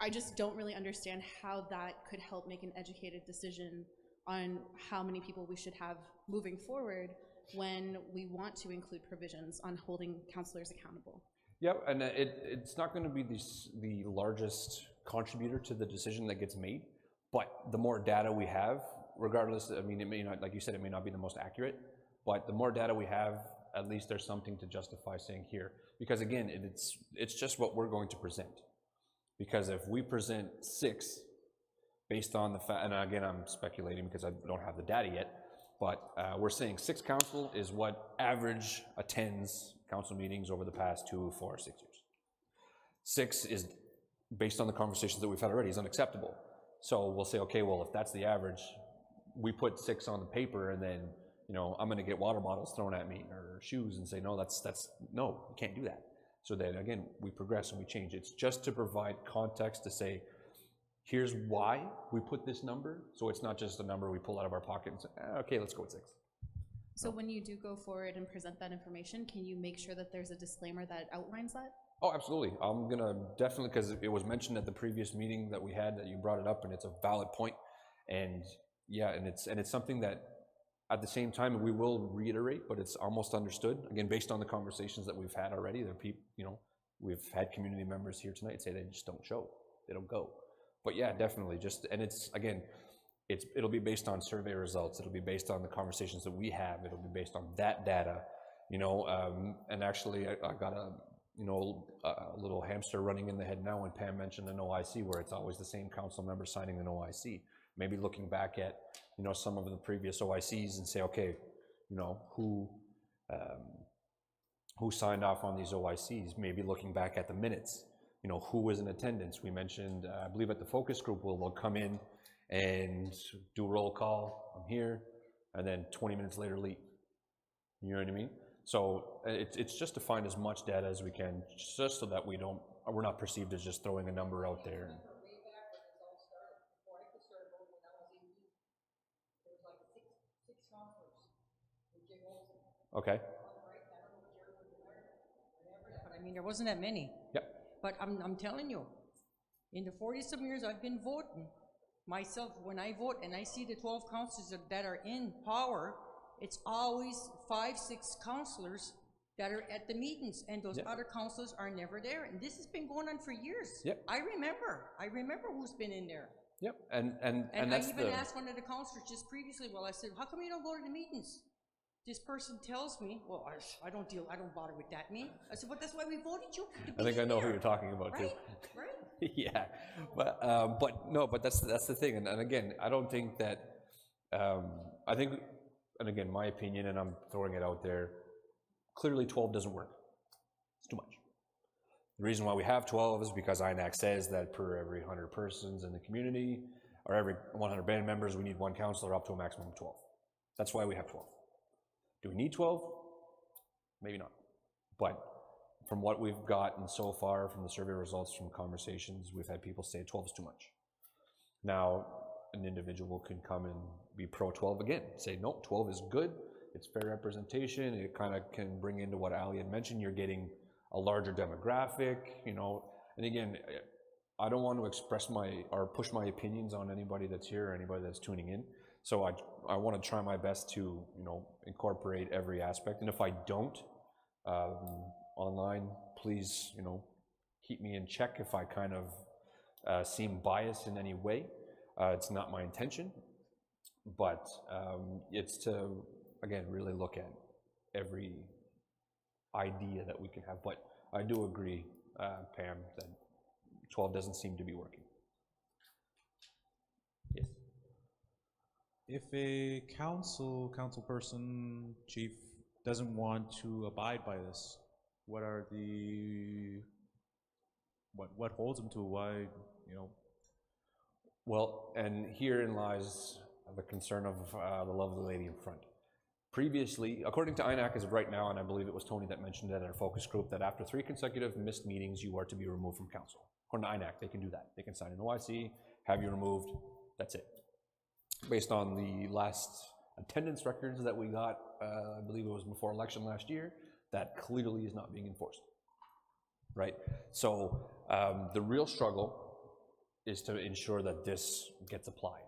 I just don't really understand how that could help make an educated decision on how many people we should have moving forward when we want to include provisions on holding counselors accountable. Yep, and it's not going to be the largest contributor to the decision that gets made, but the more data we have, regardless, I mean, it may not, like you said, it may not be the most accurate, but the more data we have, at least there's something to justify saying here. Because again, it's just what we're going to present. Because if we present 6 based on the fact, and again, I'm speculating because I don't have the data yet, but we're saying 6 council is what average attends council meetings over the past 2, 4, 6 years. 6 is, based on the conversations that we've had already, is unacceptable. So we'll say, okay, well, if that's the average, we put 6 on the paper, and then, you know, I'm going to get water bottles thrown at me or shoes and say, no, no, you can't do that. So then again, we progress and we change. It's just to provide context to say, here's why we put this number. So it's not just a number we pull out of our pocket and say, okay, let's go with 6. So when you do go forward and present that information, can you make sure that there's a disclaimer that outlines that? Oh, absolutely. I'm gonna definitely, because it was mentioned at the previous meeting that we had, that you brought it up, and it's a valid point. And yeah, and it's something that at the same time we will reiterate, but it's almost understood. Again, based on the conversations that we've had already, there are people, you know, we've had community members here tonight say they just don't show, they don't go. But yeah, definitely, just, and it's, again, it'll be based on survey results, it'll be based on the conversations that we have, it'll be based on that data, you know, and actually I got a little hamster running in the head now when Pam mentioned an OIC, where it's always the same council member signing an OIC. Maybe looking back at, you know, some of the previous OICs and say, okay, you know, who signed off on these OICs? Maybe looking back at the minutes, you know, who was in attendance? We mentioned, I believe at the focus group, we'll come in and do a roll call, I'm here, and then 20 minutes later leave. You know what I mean? So it's just to find as much data as we can, just so that we're not perceived as just throwing a number out there. Okay. I mean, there wasn't that many. Yep. But I'm telling you, in the 40-some years I've been voting, myself, when I vote and I see the 12 councillors that are in power, it's always 5, 6 councillors that are at the meetings, and those other councillors are never there. And this has been going on for years. Yep. I remember who's been in there. Yep. And I even asked one of the councillors just previously, well, I said, how come you don't go to the meetings? This person tells me, well, I don't bother with that, me. I said, but that's why we voted you to be I think I know there. who you're talking about, too. Right. Yeah, but that's the thing, and again, I don't think that, I think and again, my opinion, and I'm throwing it out there, clearly 12 doesn't work. It's too much. The reason why we have 12 is because INAC says that per every 100 persons in the community, or every 100 band members, we need one counselor up to a maximum of 12. That's why we have 12. Do we need 12? Maybe not. But from what we've gotten so far from the survey results, from conversations, we've had people say 12 is too much. Now, an individual can come and be pro 12 again, say, no, 12 is good, it's fair representation, it kind of can bring into what Ali had mentioned, you're getting a larger demographic, you know, and again, I don't want to express or push my opinions on anybody that's here or anybody that's tuning in, so I want to try my best to, you know, incorporate every aspect, and if I don't, online, please, you know, keep me in check if I kind of seem biased in any way. It's not my intention, but it's to, again, really look at every idea that we can have. But I do agree, Pam, that 12 doesn't seem to be working. Yes. If a council person, chief, doesn't want to abide by this, what are the, what holds them to why, you know? Well, and herein lies the concern of the lovely lady in front. Previously, according to INAC as of right now, and I believe it was Tony that mentioned it at our focus group, that after 3 consecutive missed meetings, you are to be removed from council. According to INAC, they can do that. They can sign an OIC, have you removed, that's it. Based on the last attendance records that we got, I believe it was before election last year, that clearly is not being enforced, right? So the real struggle is to ensure that this gets applied,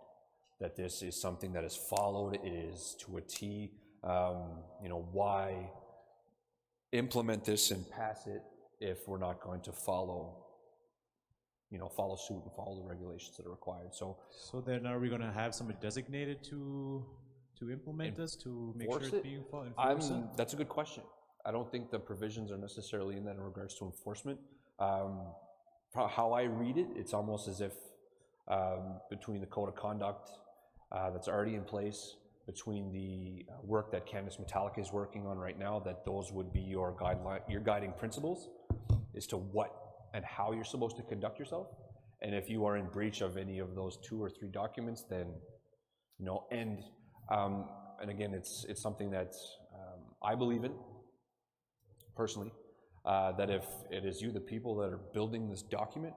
that this is something that is followed, it is to a T. You know, why implement this and pass it if we're not going to follow, you know, follow suit and follow the regulations that are required. So then are we going to have somebody designated to implement this, to make sure it's being followed? That's a good question. I don't think the provisions are necessarily in that in regards to enforcement. How I read it, it's almost as if between the code of conduct that's already in place, between the work that Canvas Metallic is working on right now, that those would be your guiding principles as to what and how you're supposed to conduct yourself. And if you are in breach of any of those 2 or 3 documents, then, you know, and again, it's something that I believe in, personally, that if it is you, the people that are building this document,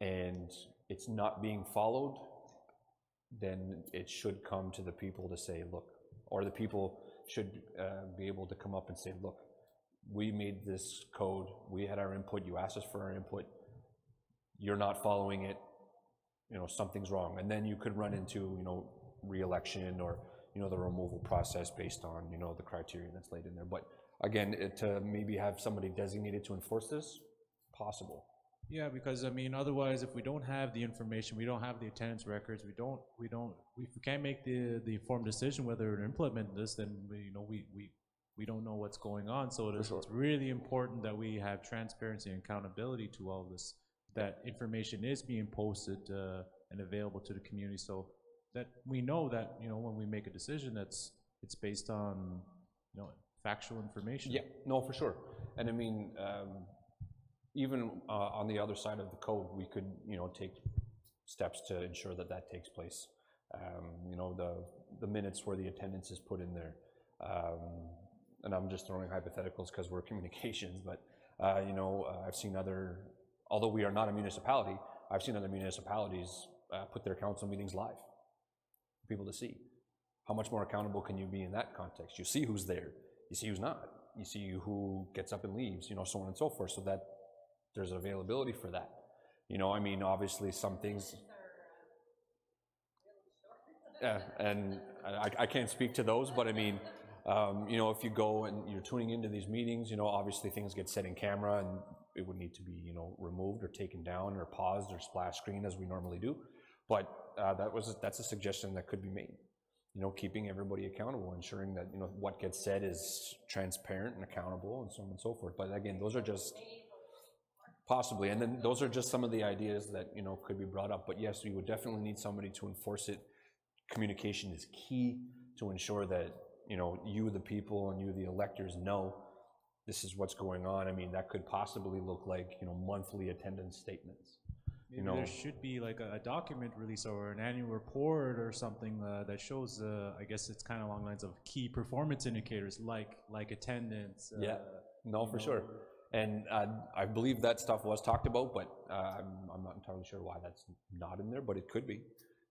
and it's not being followed, then it should come to the people to say, look, or the people should be able to come up and say, look, we made this code, we had our input, you asked us for our input, you're not following it, you know, something's wrong. And then you could run into, you know, re-election or, you know, the removal process based on, you know, the criteria that's laid in there. But again, to maybe have somebody designated to enforce this, possible. Yeah, because I mean, otherwise, if we don't have the information, we don't have the attendance records, if we can't make the informed decision whether to implement this, then we don't know what's going on. So it's really important that we have transparency and accountability to all of this, that information is being posted and available to the community, so that we know that, you know, when we make a decision, it's based on, you know, factual information. Yeah, no, for sure. And I mean, even on the other side of the code, we could, you know, take steps to ensure that that takes place. You know, the minutes where the attendance is put in there. And I'm just throwing hypotheticals because we're communications, but, you know, I've seen although we are not a municipality, I've seen other municipalities put their council meetings live for people to see. How much more accountable can you be in that context? You see who's there, you see who's not, you see who gets up and leaves, you know, so on and so forth, so that there's availability for that. You know, I mean, obviously some things, yeah, and I can't speak to those, but I mean, you know, if you go and you're tuning into these meetings, you know, obviously things get set in camera and it would need to be, you know, removed or taken down or paused or splash screen as we normally do. But that's a suggestion that could be made. You know, keeping everybody accountable, ensuring that, you know, what gets said is transparent and accountable and so on and so forth. But again, those are just possibly, and then those are just some of the ideas that, you know, could be brought up. But yes, we would definitely need somebody to enforce it. Communication is key. to ensure that, you know, you, the people, and you, the electors, know this is what's going on. I mean, that could possibly look like, you know, monthly attendance statements. Maybe You know, there should be like a document release or an annual report or something that shows, I guess it's kind of along the lines of key performance indicators like attendance. Yeah, no, for sure. And I believe that stuff was talked about, but I'm not entirely sure why that's not in there, but it could be.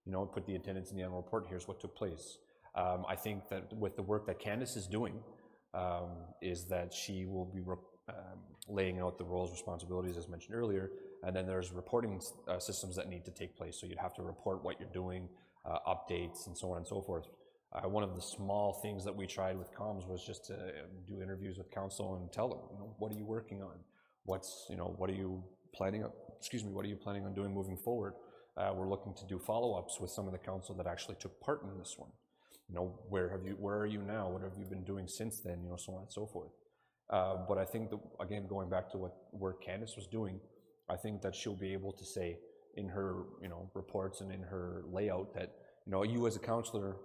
You know, put the attendance in the annual report, here's what took place. I think that with the work that Candace is doing, is that she will be laying out the roles, responsibilities, as mentioned earlier, and then there's reporting systems that need to take place. So you'd have to report what you're doing, updates, and so on and so forth. One of the small things that we tried with comms was just to do interviews with council and tell them, you know, what are you working on? What's, you know, what are you planning on, what are you planning on doing moving forward? We're looking to do follow-ups with some of the council that actually took part in this one. You know, where are you now? What have you been doing since then? You know, so on and so forth. But I think that, again, going back to what work Candace was doing, I think that she'll be able to say in her, you know, reports and in her layout that, you know, you as a councillor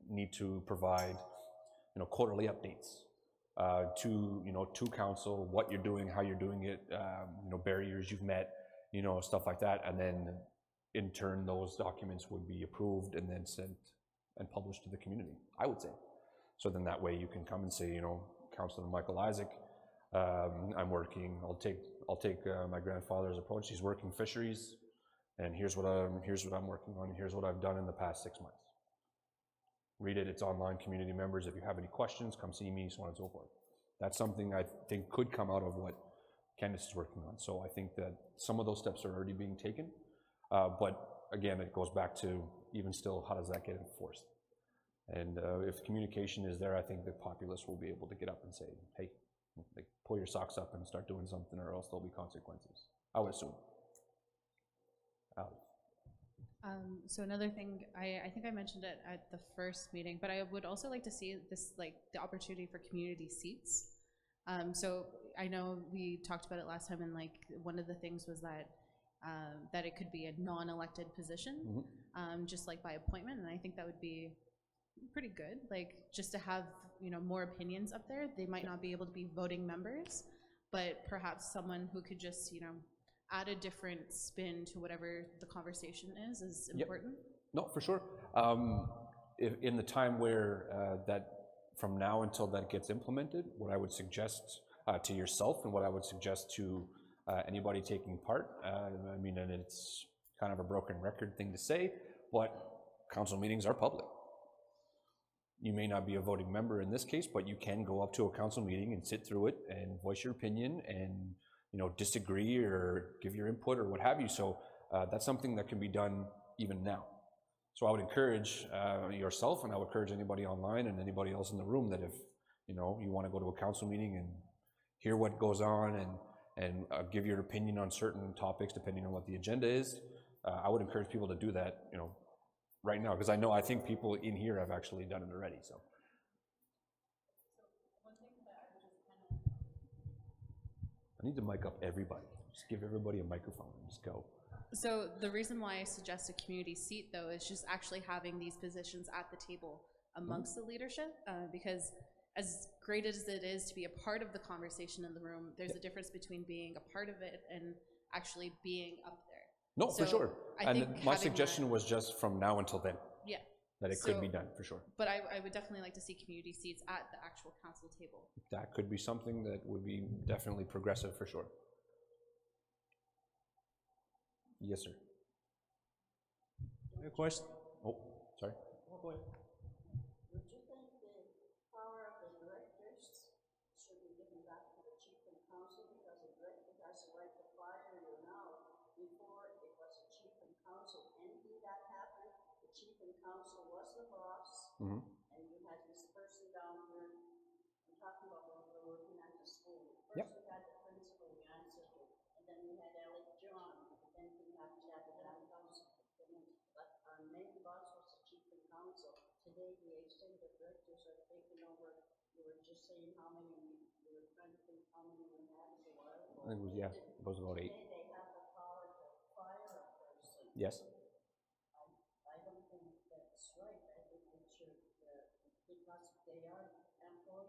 need to provide, you know, quarterly updates to, you know, to council, what you're doing, how you're doing it, you know, barriers you've met, you know, stuff like that, and then in turn those documents would be approved and then sent and published to the community, I would say. So then that way you can come and say, you know, Councillor Michael Isaac, I'm working, I'll take my grandfather's approach, he's working fisheries, and here's what I'm working on, and here's what I've done in the past 6 months. Read it, it's online, community members, if you have any questions, come see me, so on and so forth. That's something I think could come out of what Candace is working on. So I think that some of those steps are already being taken, but again, it goes back to, even still, how does that get enforced? And if communication is there, I think the populace will be able to get up and say, hey, like, pull your socks up and start doing something, or else there'll be consequences, I would assume. So another thing, I think I mentioned it at the first meeting, but I would also like to see this, like, the opportunity for community seats. So I know we talked about it last time, and like one of the things was that that it could be a non-elected position, just like by appointment, and I think that would be pretty good. Like, just to have, you know, more opinions up there. They might not be able to be voting members, but perhaps someone who could just, you know, add a different spin to whatever the conversation is important. No, for sure. In the time where that, from now until that gets implemented, what I would suggest to yourself and what I would suggest to anybody taking part, I mean, and it's kind of a broken record thing to say, but council meetings are public. You may not be a voting member in this case, but you can go up to a council meeting and sit through it and voice your opinion and, you know, disagree or give your input or what have you. So that's something that can be done even now. So I would encourage yourself, and I would encourage anybody online and anybody else in the room, that if, you know, you want to go to a council meeting and hear what goes on and give your opinion on certain topics depending on what the agenda is, I would encourage people to do that, you know, right now, because I think people in here have actually done it already. So. I need to mic up everybody. Just give everybody a microphone and just go. So the reason why I suggest a community seat, though, is just actually having these positions at the table amongst the leadership, because as great as it is to be a part of the conversation in the room, there's a difference between being a part of it and actually being up there. No, so for sure. And my suggestion was just from now until then. Yeah. That it could be done, for sure. But I would definitely like to see community seats at the actual council table. That could be something that would be definitely progressive, for sure. Yes, sir. A question? Oh, sorry. Oh, go ahead. Would you think the power of the directors should be given back to the chief and council, because the director has the right to fire you now? Before it was the chief and council. Anything that happened, the chief and council was the boss, and you had this person down here. I'm talking about when we were working at the school. First we had the principal we answered to, and then we had Alec John, and then we had to have the council. But our main boss was the chief and council. Today the executive directors are taking over. You were just saying how many, you were trying to think how many we had in a while. I think it was about 8. Today they have the power to fire a person. Yes. I don't think that's right. I think we should they are employed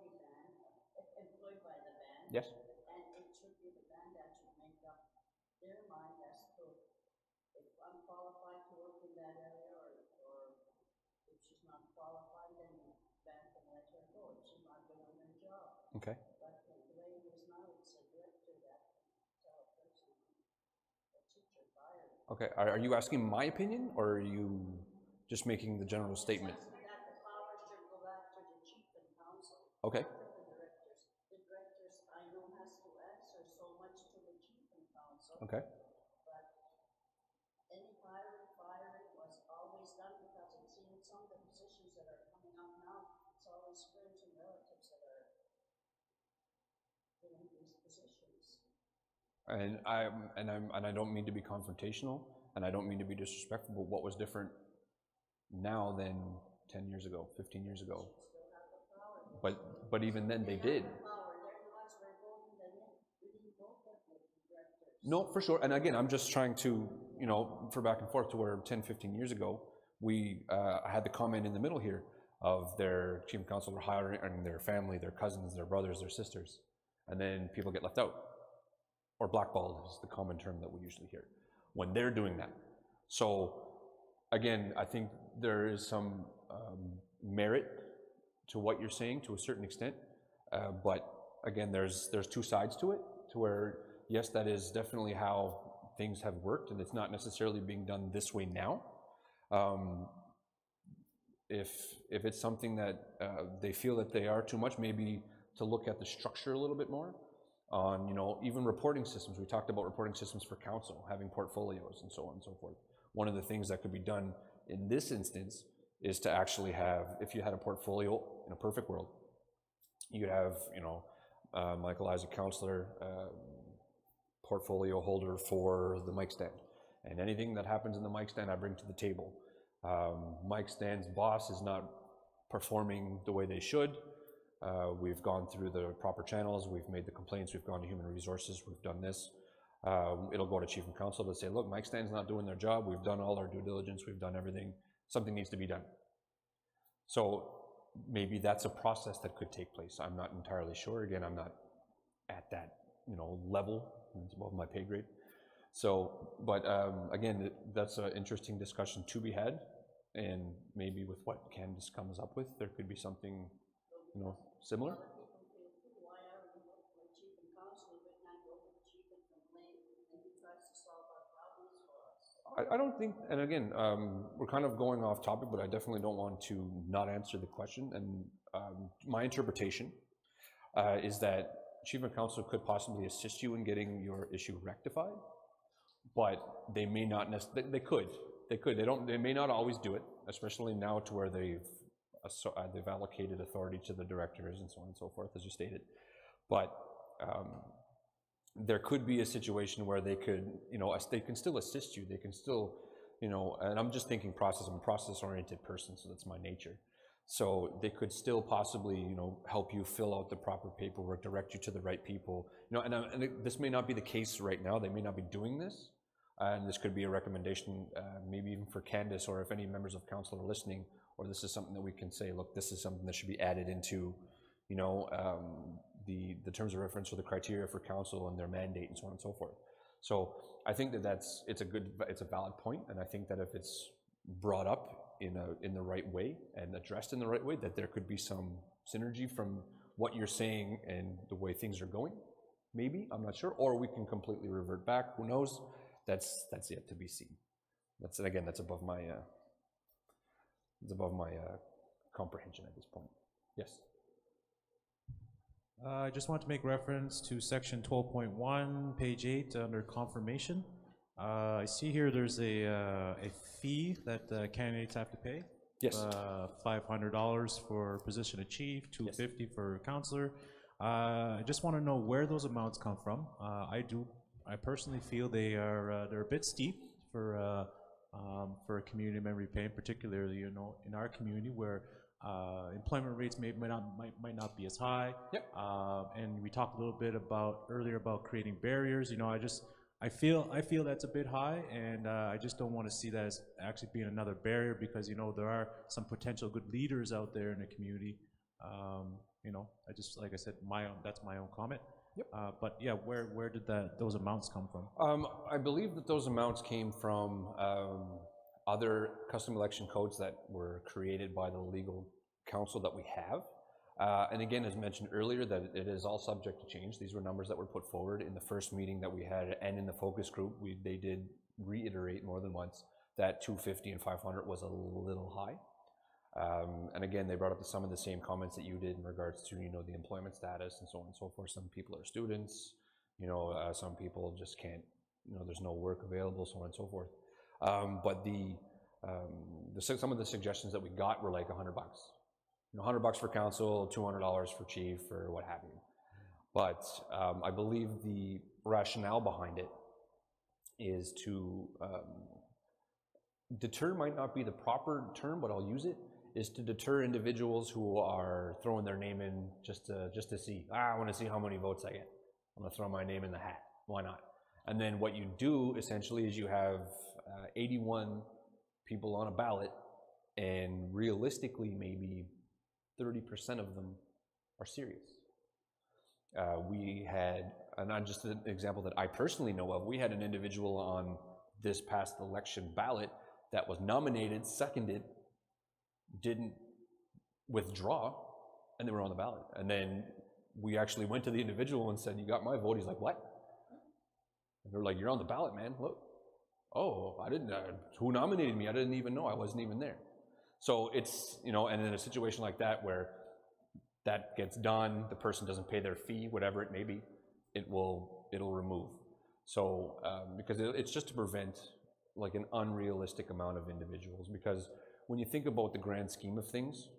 by the band. Yes. And it should be the band that should make up their mind as to if I'm qualified to work in that area, or if she's not qualified, then the band can let her go if she's not good on her job. Okay. But the way it is now, it's a director that can tell a person that teacher fired. Okay, are you asking my opinion, or are you just making the general statement? That the power should go back to the chief and council. Okay. Not to the directors. The directors, I know, has to answer so much to the chief and council. Okay. But any hiring, firing was always done, because it seems some of the positions that are coming up now, it's always friends and relatives that are filling these positions. And I don't mean to be confrontational, and I don't mean to be disrespectful, but what was different now than 10 years ago, 15 years ago? But even then they did. No, for sure. And again, I'm just trying to, you know, for back and forth to where 10, 15 years ago, we had the comment in the middle here of their chief and council were hiring their family, their cousins, their brothers, their sisters, and then people get left out. Or blackballed is the common term that we usually hear when they're doing that. So again, I think there is some merit to what you're saying to a certain extent, but again, there's two sides to it, to where yes, that is definitely how things have worked, and it's not necessarily being done this way now. If it's something that they feel that they are too much, maybe to look at the structure a little bit more. On, you know, even reporting systems. We talked about reporting systems for council, having portfolios and so on and so forth. One of the things that could be done in this instance is to actually have, if you had a portfolio in a perfect world, you have, you know, Michael as a counselor, portfolio holder for the mic stand. And anything that happens in the mic stand, I bring to the table. Mic stand's boss is not performing the way they should. We've gone through the proper channels, we've made the complaints, we've gone to human resources, we've done this. It'll go to chief and council to say, look, mic stand's not doing their job, we've done all our due diligence, we've done everything, something needs to be done. So maybe that's a process that could take place. I'm not entirely sure. Again, I'm not at that, you know, level, it's above my pay grade. So, but again, that's an interesting discussion to be had, and maybe with what Candace comes up with, there could be something, you know, similar. I don't think, and again, we're kind of going off topic, but I definitely don't want to not answer the question. And my interpretation is that chief and council could possibly assist you in getting your issue rectified, but they may not necessarily, they may not always do it, especially now to where they've allocated authority to the directors and so on and so forth, as you stated. But there could be a situation where they could, you know, they can still assist you. They can still, you know, and I'm just thinking process. I'm a process-oriented person, so that's my nature. So they could still possibly, you know, help you fill out the proper paperwork, direct you to the right people. You know, and this may not be the case right now. They may not be doing this. And this could be a recommendation, maybe even for Candace, or if any members of council are listening, or this is something that we can say, look, this is something that should be added into, you know, the terms of reference or the criteria for council and their mandate and so on and so forth. So I think that it's a valid point, and I think that if it's brought up in the right way and addressed in the right way, that there could be some synergy from what you're saying and the way things are going. Maybe, I'm not sure, or we can completely revert back. Who knows? That's yet to be seen. That's above my comprehension at this point. Yes. I just want to make reference to section 12.1, page 8, under confirmation. I see here there's a fee that candidates have to pay. Yes. $500 for position of chief, $250 yes. for counselor. I just want to know where those amounts come from. I personally feel they're a bit steep for a community member paying, particularly, you know, in our community where employment rates might not be as high. Yep. And we talked a little bit earlier about creating barriers. You know, I feel that's a bit high, and I just don't want to see that as actually being another barrier, because, you know, there are some potential good leaders out there in the community You know, I just, like I said, that's my own comment. Yep. But yeah, where did those amounts come from? I believe that those amounts came from other custom election codes that were created by the legal counsel that we have. And again, as mentioned earlier, that it is all subject to change. These were numbers that were put forward in the first meeting that we had and in the focus group. They did reiterate more than once that 250 and 500 was a little high. And again, they brought up some of the same comments that you did in regards to, you know, the employment status and so on and so forth. Some people are students, you know, some people just can't, you know, there's no work available, so on and so forth. But some of the suggestions that we got were like $100. You know, $100 for council, $200 for chief, or what have you. But I believe the rationale behind it is to deter might not be the proper term, but I'll use it, is to deter individuals who are throwing their name in just to see, I want to see how many votes I get. I'm going to throw my name in the hat. Why not? And then what you do essentially is you have 81 people on a ballot, and realistically maybe 30% of them are serious. We had, and not just an example that I personally know of, we had an individual on this past election ballot that was nominated, seconded, didn't withdraw, and they were on the ballot. And then we actually went to the individual and said, you got my vote? He's like, what? And they're like, you're on the ballot, man, look. Oh, I didn't, who nominated me? I didn't even know, I wasn't even there. So it's, you know, and in a situation like that where that gets done, the person doesn't pay their fee, whatever it may be, it'll remove. So, because it's just to prevent like an unrealistic amount of individuals, because when you think about the grand scheme of things,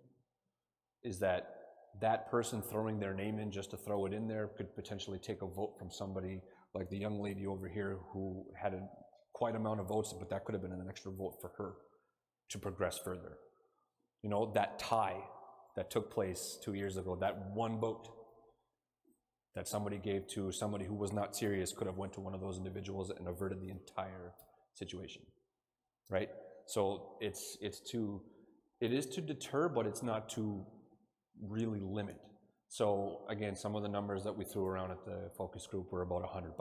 is that person throwing their name in just to throw it in there could potentially take a vote from somebody like the young lady over here who had quite amount of votes, but that could have been an extra vote for her to progress further. You know, that tie that took place 2 years ago, that one vote that somebody gave to somebody who was not serious could have went to one of those individuals and averted the entire situation, right? So it is to deter, but it's not to really limit. So again, some of the numbers that we threw around at the focus group were about $100,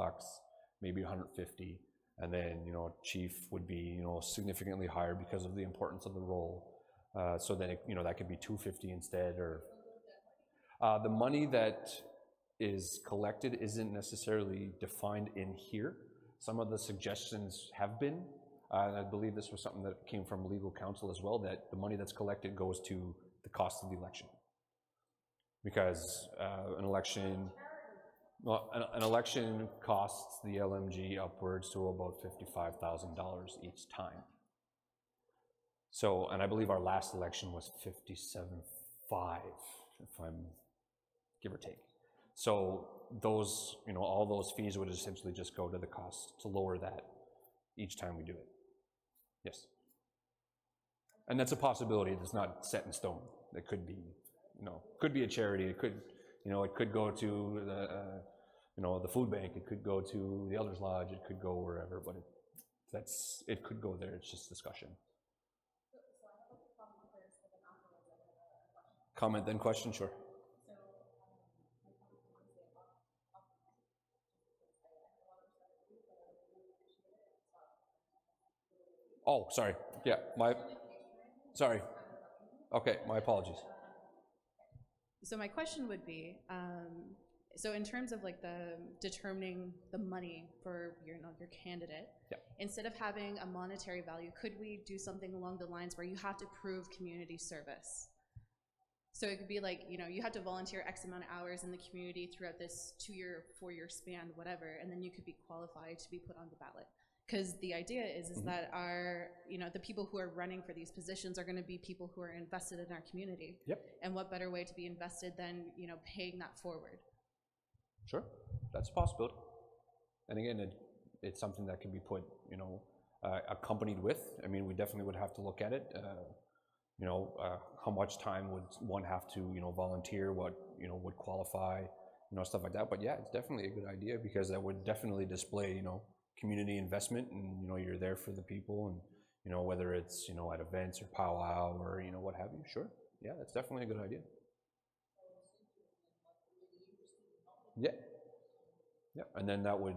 maybe 150, and then, you know, chief would be, you know, significantly higher because of the importance of the role. So then, you know, that could be 250 instead, or the money that is collected isn't necessarily defined in here. Some of the suggestions have been, and I believe this was something that came from legal counsel as well, that the money that's collected goes to the cost of the election. Because an election costs the LMG upwards to about $55,000 each time. So, and I believe our last election was 57.5, if I'm give or take. So those, you know, all those fees would essentially just go to the cost to lower that each time we do it. Yes. And that's a possibility that's not set in stone. It could be, you know, could be a charity. It could, you know, it could go to the, you know, the food bank. It could go to the Elders Lodge. It could go wherever, but it could go there. It's just discussion. Comment then question, sure. Oh, sorry. Yeah, sorry. Okay, my apologies. So my question would be, so in terms of like the determining the money for your candidate, yeah. Instead of having a monetary value, could we do something along the lines where you have to prove community service? So it could be like, you know, you have to volunteer X amount of hours in the community throughout this 2-year, 4-year span, whatever, and then you could be qualified to be put on the ballot. Because the idea is that our, you know, the people who are running for these positions are going to be people who are invested in our community. Yep. And what better way to be invested than, you know, paying that forward? Sure, that's a possibility. And again, it's something that can be put, you know, accompanied with. I mean, we definitely would have to look at it. You know, how much time would one have to, you know, volunteer, what, you know, would qualify, you know, stuff like that. But yeah, it's definitely a good idea, because that would definitely display, you know, community investment, and, you know, you're there for the people, and, you know, whether it's, you know, at events or powwow or, you know, what have you. Sure. Yeah, that's definitely a good idea. Yeah. Yeah, and then that would,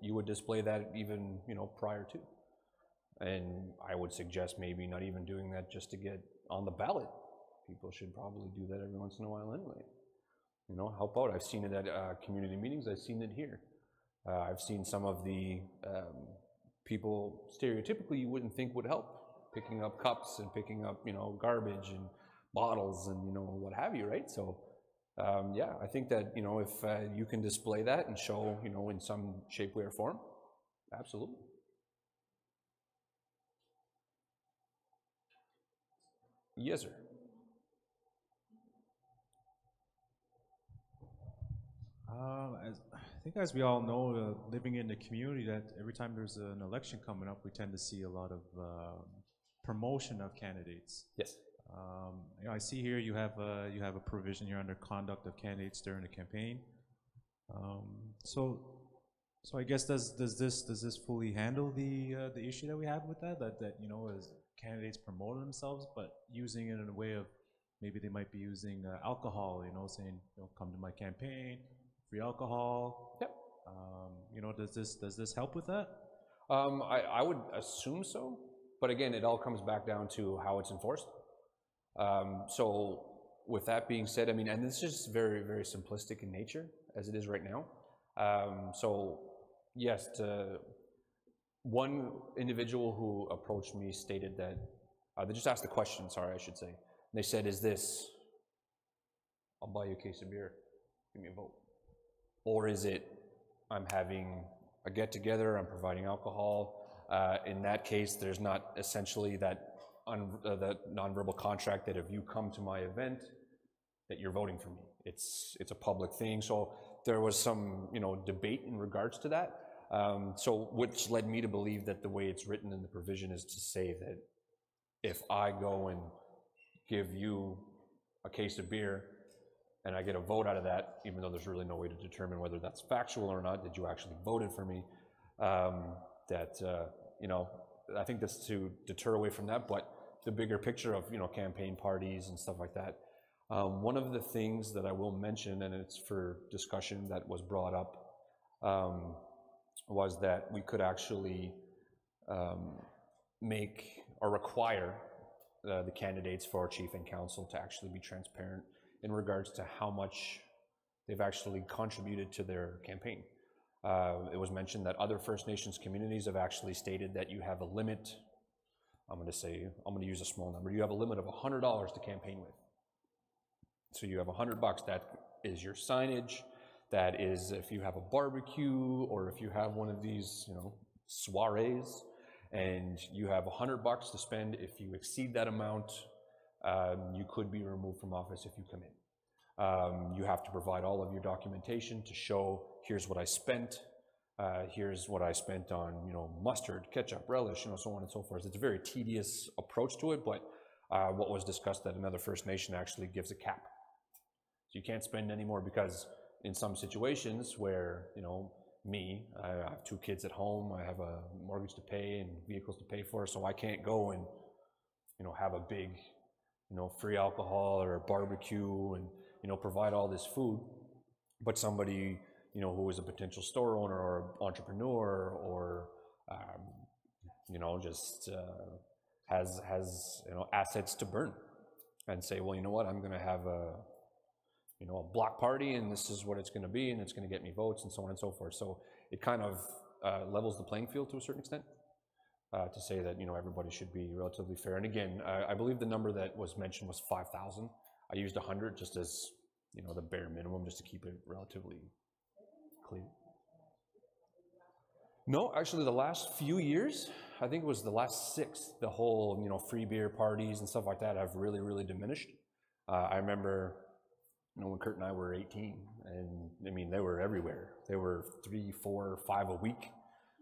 you would display that even, you know, prior to. And I would suggest maybe not even doing that just to get on the ballot. People should probably do that every once in a while anyway. You know, help out. I've seen it at community meetings. I've seen it here. I've seen some of the people stereotypically you wouldn't think would help, picking up cups and picking up, you know, garbage and bottles and, you know, what have you, right? So, yeah, I think that, you know, if you can display that and show, you know, in some shape, way, or form, absolutely. Yes, sir. I think as we all know, living in the community, that every time there's an election coming up, we tend to see a lot of promotion of candidates. Yes. You know, I see here you have a provision here under conduct of candidates during the campaign. So I guess does this fully handle the issue that we have with that you know, as candidates promote themselves, but using it in a way of maybe they might be using alcohol, you know, saying, you know, come to my campaign, free alcohol. Yep. You know, does this help with that? I would assume so, but again, it all comes back down to how it's enforced. So with that being said, I mean, and this is very, very simplistic in nature as it is right now. So yes, one individual who approached me stated that, they just asked the question, sorry, I should say. And they said, is this, I'll buy you a case of beer, give me a vote. Or is it, I'm having a get together, I'm providing alcohol. In that case, there's not essentially that nonverbal contract that if you come to my event, that you're voting for me. It's a public thing. So there was some, you know, debate in regards to that. So which led me to believe that the way it's written in the provision is to say that if I go and give you a case of beer and I get a vote out of that, even though there's really no way to determine whether that's factual or not, that you actually voted for me, you know, I think that's to deter away from that. But the bigger picture of, you know, campaign parties and stuff like that, one of the things that I will mention, and it's for discussion that was brought up, was that we could actually make or require the candidates for chief and council to actually be transparent in regards to how much they've actually contributed to their campaign. It was mentioned that other First Nations communities have actually stated that you have a limit. I'm going to use a small number. You have a limit of $100 to campaign with. So you have $100, that is your signage, that is if you have a barbecue or if you have one of these, you know, soirees, and you have $100 to spend. If you exceed that amount, you could be removed from office if you come in. You have to provide all of your documentation to show, here's what I spent, here's what I spent on, you know, mustard, ketchup, relish, you know, so on and so forth. It's a very tedious approach to it, but what was discussed that another First Nation actually gives a cap. So you can't spend any more, because in some situations where, you know, I have 2 kids at home, I have a mortgage to pay and vehicles to pay for, so I can't go and, you know, have a big, you know, free alcohol or a barbecue and, you know, provide all this food. But somebody, you know, who is a potential store owner or entrepreneur or, you know, just has, you know, assets to burn, and say, well, you know what, I'm going to have a, you know, a block party, and this is what it's going to be, and it's going to get me votes, and so on and so forth. So it kind of levels the playing field to a certain extent, to say that, you know, everybody should be relatively fair. And again, I believe the number that was mentioned was 5,000. I used 100 just as, you know, the bare minimum, just to keep it relatively clean. No, actually the last few years, I think it was the last 6, the whole, you know, free beer parties and stuff like that have really, really diminished. I remember, you know, when Kurt and I were 18, and I mean, they were everywhere. They were 3, 4, 5 a week.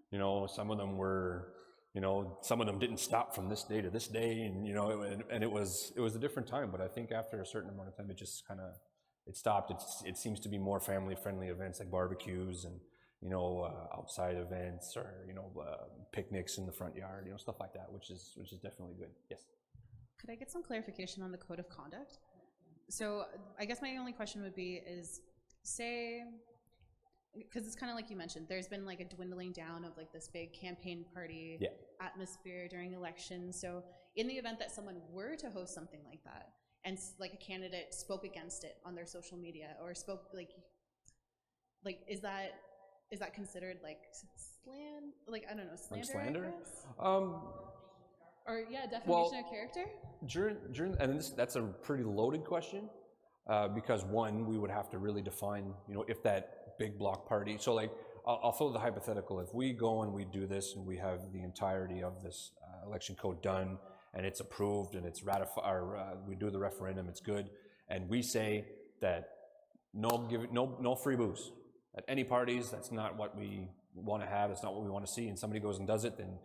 You know, some of them were, you know, some of them didn't stop from this day to this day, and, you know, and it was a different time. But I think after a certain amount of time, it just kind of, it stopped. It seems to be more family-friendly events like barbecues and, you know, outside events, or, you know, picnics in the front yard, you know, stuff like that, which is definitely good. Yes. Could I get some clarification on the code of conduct? So I guess my only question would be is, say because it's kind of like you mentioned, there's been like a dwindling down of like this big campaign party atmosphere during elections. So in the event that someone were to host something like that, and like a candidate spoke against it on their social media, or spoke like is that considered like like, I don't know, slander? Or yeah, defamation of character? And that's a pretty loaded question, because one, we would have to really define, you know, if that big block party, so like, I'll throw the hypothetical, if we go and we do this and we have the entirety of this election code done, and it's approved and it's ratified, or we do the referendum, it's good, and we say that no free booze at any parties, that's not what we want to have, that's not what we want to see, and somebody goes and does it, then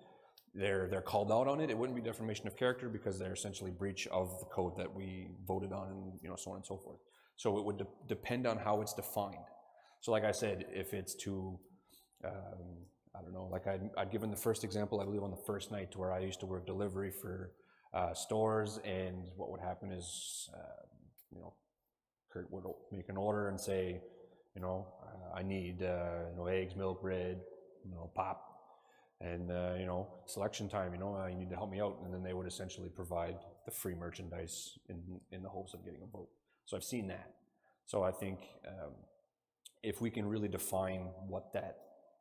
they're called out on it. It wouldn't be defamation of character because they're essentially breach of the code that we voted on, and you know, so on and so forth. So it would depend on how it's defined. So like I said, if it's to, I don't know, like I'd given the first example, I believe on the first night, where I used to work delivery for stores, and what would happen is, you know, Kurt would make an order and say, you know, I need, you know, eggs, milk, bread, you know, pop, and, you know, selection time, you know, you need to help me out. And then they would essentially provide the free merchandise in the hopes of getting a vote. So I've seen that. So I think if we can really define what that,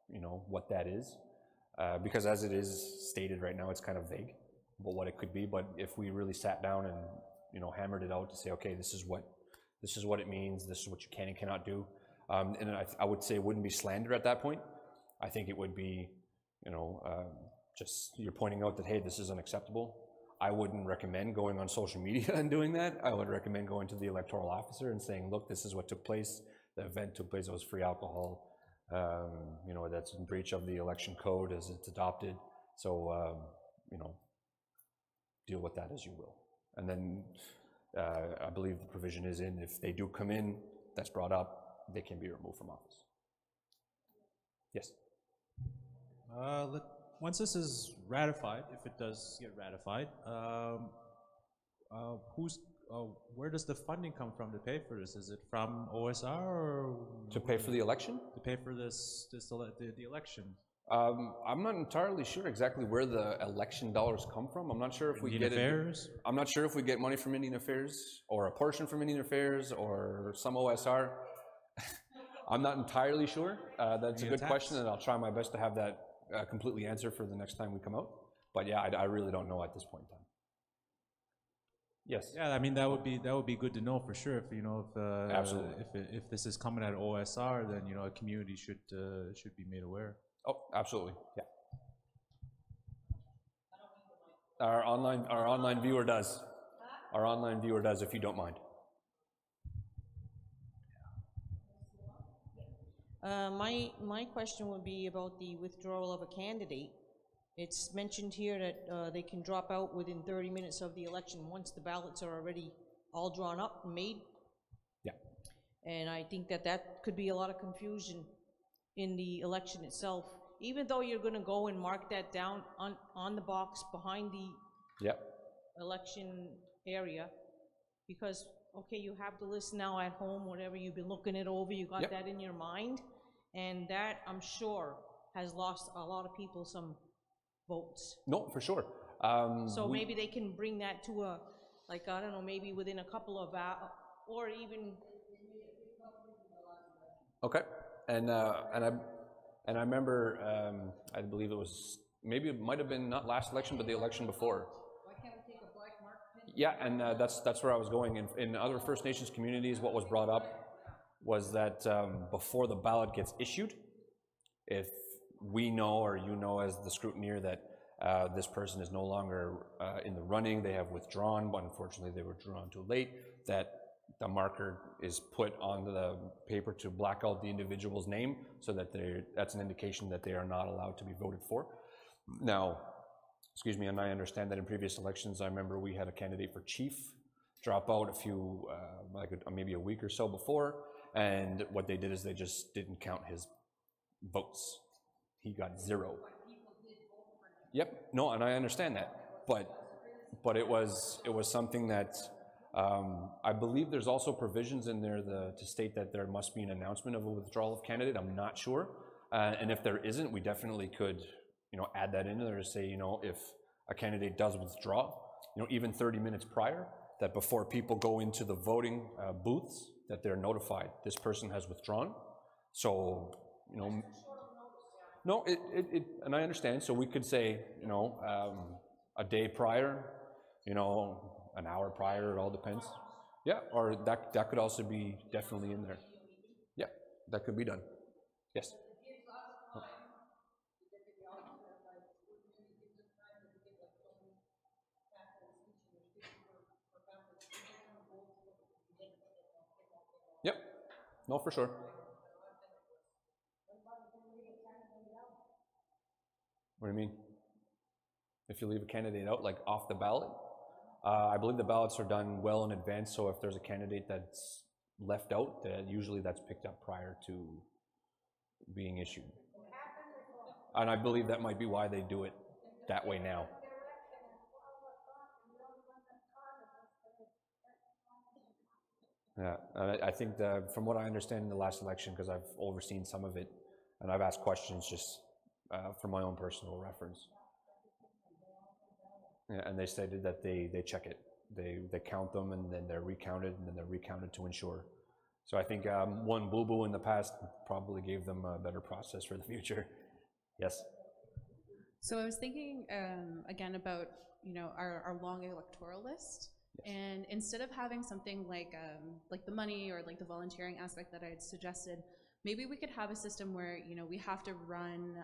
you know, what that is, because as it is stated right now, it's kind of vague about what it could be. But if we really sat down and, you know, hammered it out to say, okay, this is what it means, this is what you can and cannot do. And I would say it wouldn't be slander at that point. I think it would be, you know, just you're pointing out that, hey, this is unacceptable. I wouldn't recommend going on social media and doing that. I would recommend going to the electoral officer and saying, look, this is what took place. The event took place, it was free alcohol. You know, that's in breach of the election code as it's adopted. So, you know, deal with that as you will. And then I believe the provision is in, if they do come in, that's brought up, they can be removed from office. Yes? Once this is ratified, if it does get ratified, where does the funding come from to pay for this? Is it from OSR or to pay for the election? To pay for the election. I'm not entirely sure exactly where the election dollars come from. I'm not sure if we get Affairs? I'm not sure if we get money from Indian Affairs or a portion from Indian Affairs or some OSR. I'm not entirely sure. That's a good question, and I'll try my best to have that completely answered for the next time we come out. But yeah, I really don't know at this point in time. Yes. Yeah, I mean that would be good to know for sure. If you know if absolutely if this is coming at OSR, then you know a community should be made aware. Oh, absolutely. Yeah. Our online viewer does. Our online viewer does, if you don't mind. My question would be about the withdrawal of a candidate. It's mentioned here that they can drop out within 30 minutes of the election once the ballots are already all drawn up and made. Yeah. And I think that could be a lot of confusion in the election itself. Even though you're going to go and mark that down on the box behind the election area, because, okay, you have the list now at home, whatever, you've been looking it over, you got that in your mind, and that, I'm sure, has lost a lot of people some votes. No, for sure. So maybe they can bring that to a, like, I don't know, maybe within a couple of hours, or even... Okay, and I remember, I believe it was, maybe it might have been not last election, but the election before. Why can't we take a black mark? Yeah, and that's where I was going. In other First Nations communities, what was brought up was that before the ballot gets issued, if we know or you know as the scrutineer that this person is no longer in the running, they have withdrawn, but unfortunately they were withdrawn too late, that the marker is put on the paper to black out the individual's name so that that's an indication that they are not allowed to be voted for. Now, excuse me, and I understand that in previous elections, I remember we had a candidate for chief drop out a few, maybe a week or so before, and what they did is they just didn't count his votes. He got 0. Yep, no, and I understand that, but it was something that I believe there's also provisions in there to state that there must be an announcement of a withdrawal of candidate. I'm not sure. And if there isn't, we definitely could, add that in there to say, if a candidate does withdraw, even 30 minutes prior, that before people go into the voting booths, that they're notified, this person has withdrawn. So, no, and I understand. So we could say, a day prior, an hour prior, it all depends. Yeah, or that could also be definitely in there. Yeah, that could be done. Yes. Oh. Yep. No, for sure. What do you mean? If you leave a candidate out, like off the ballot? I believe the ballots are done well in advance, so if there's a candidate that's left out, usually that's picked up prior to being issued. And I believe that might be why they do it that way now. Yeah, I think from what I understand in the last election, because I've overseen some of it, and I've asked questions just for my own personal reference. Yeah, and they stated that they check it. They count them, and then they're recounted, and then they're recounted to ensure. So I think one boo-boo in the past probably gave them a better process for the future. Yes? So I was thinking again about our long electoral list. Yes. And instead of having something like the money or like the volunteering aspect that I had suggested, maybe we could have a system where we have to run,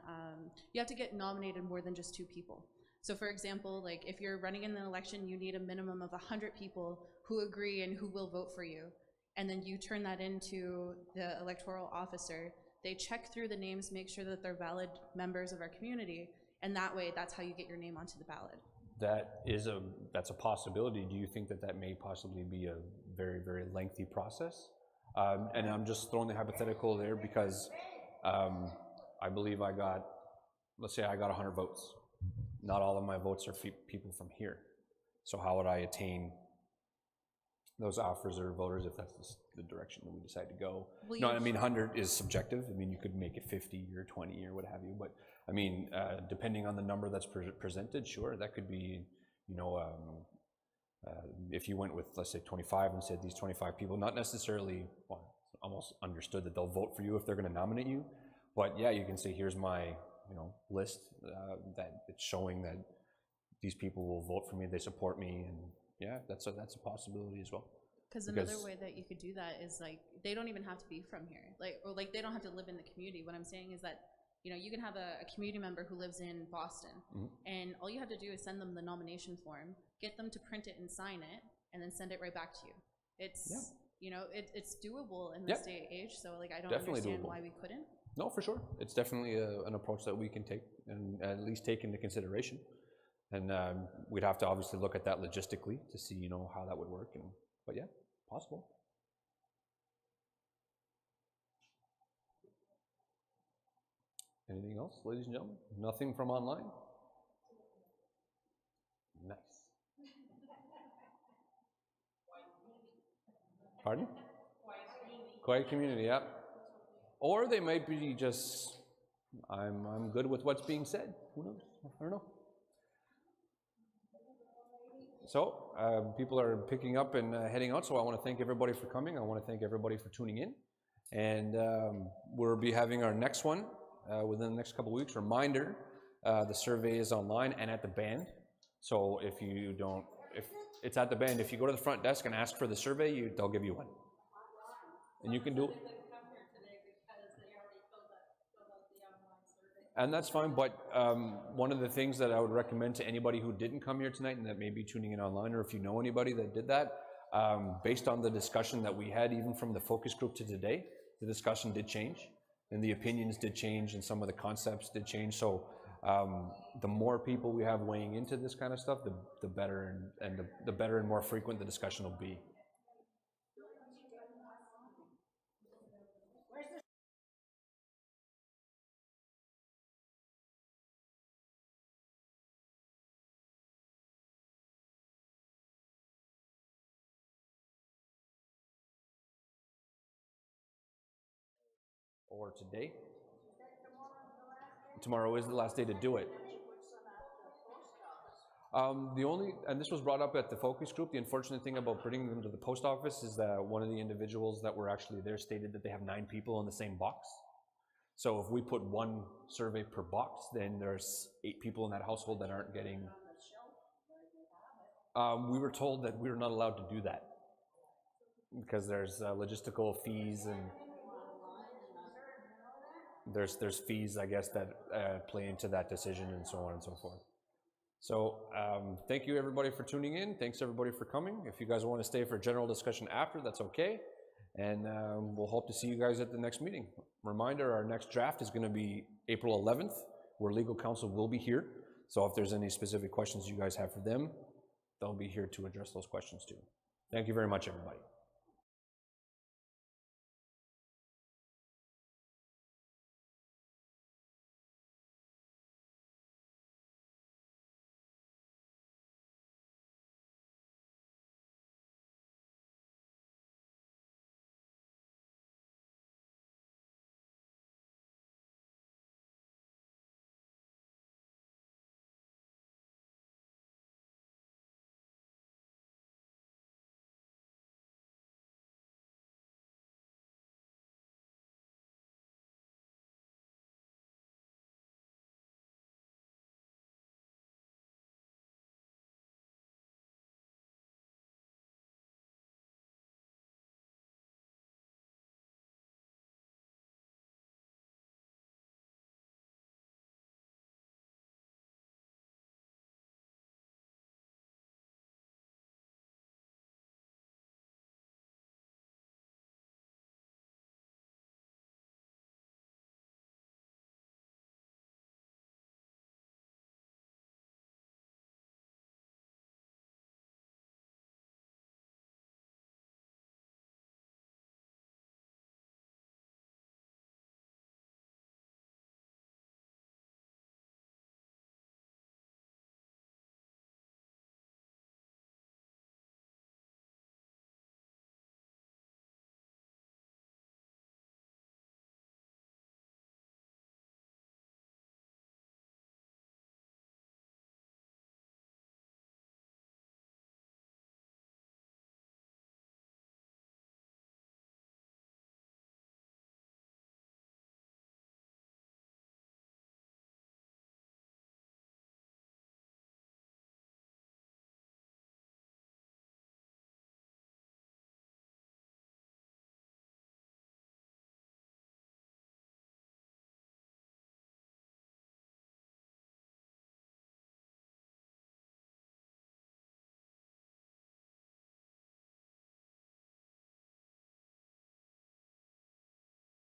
you have to get nominated more than just 2 people. So for example, like if you're running in an election, you need a minimum of 100 people who agree and who will vote for you. And then you turn that into the electoral officer. They check through the names, make sure that they're valid members of our community, and that way, that's how you get your name onto the ballot. That's a possibility. Do you think that may possibly be a very, very lengthy process? And I'm just throwing the hypothetical there because I believe let's say I got 100 votes. Not all of my votes are people from here. So how would I attain those offers or voters if that's the direction that we decide to go? Well, no, I mean, 100 is subjective. I mean, you could make it 50 or 20 or what have you, but I mean, depending on the number that's presented, sure, that could be, if you went with, let's say, 25 and said these 25 people, not necessarily, well, almost understood that they'll vote for you if they're going to nominate you, but yeah, you can say, here's my, list that it's showing that these people will vote for me, they support me, and yeah, that's a possibility as well. Because another way that you could do that is like they don't even have to be from here, or they don't have to live in the community. What I'm saying is that you can have a community member who lives in Boston, and all you have to do is send them the nomination form, get them to print it and sign it, and then send it right back to you. It's it's doable in this day and age. So like I don't understand why we couldn't. No, for sure. It's definitely an approach that we can take and at least take into consideration. And we'd have to obviously look at that logistically to see, how that would work. But yeah, possible. Anything else, ladies and gentlemen? Nothing from online? Nice. Pardon? Quiet community, yeah. Or they might be just, I'm good with what's being said. Who knows? I don't know. So people are picking up and heading out, so I want to thank everybody for coming. I want to thank everybody for tuning in. And we'll be having our next one within the next couple of weeks. Reminder, the survey is online and at the band. So if it's at the band, if you go to the front desk and ask for the survey, they'll give you one. And you can do it. And that's fine, but one of the things that I would recommend to anybody who didn't come here tonight and that may be tuning in online, or if you know anybody that did that, based on the discussion that we had, even from the focus group to today, the discussion did change, and the opinions did change, and some of the concepts did change. So the more people we have weighing into this kind of stuff, the better, and the better and more frequent the discussion will be. or today. Tomorrow is the last day to do it. The only, and this was brought up at the focus group, the unfortunate thing about bringing them to the post office is that one of the individuals that were actually there stated that they have 9 people in the same box. So if we put 1 survey per box, then there's 8 people in that household that aren't getting. We were told that we were not allowed to do that because there's logistical fees and there's fees, I guess, that play into that decision and so on and so forth. So thank you everybody for tuning in. Thanks everybody for coming. If you guys want to stay for general discussion after, that's okay. And we'll hope to see you guys at the next meeting. Reminder, our next draft is going to be April 11th, where legal counsel will be here. So if there's any specific questions you guys have for them, they'll be here to address those questions too. Thank you very much, everybody.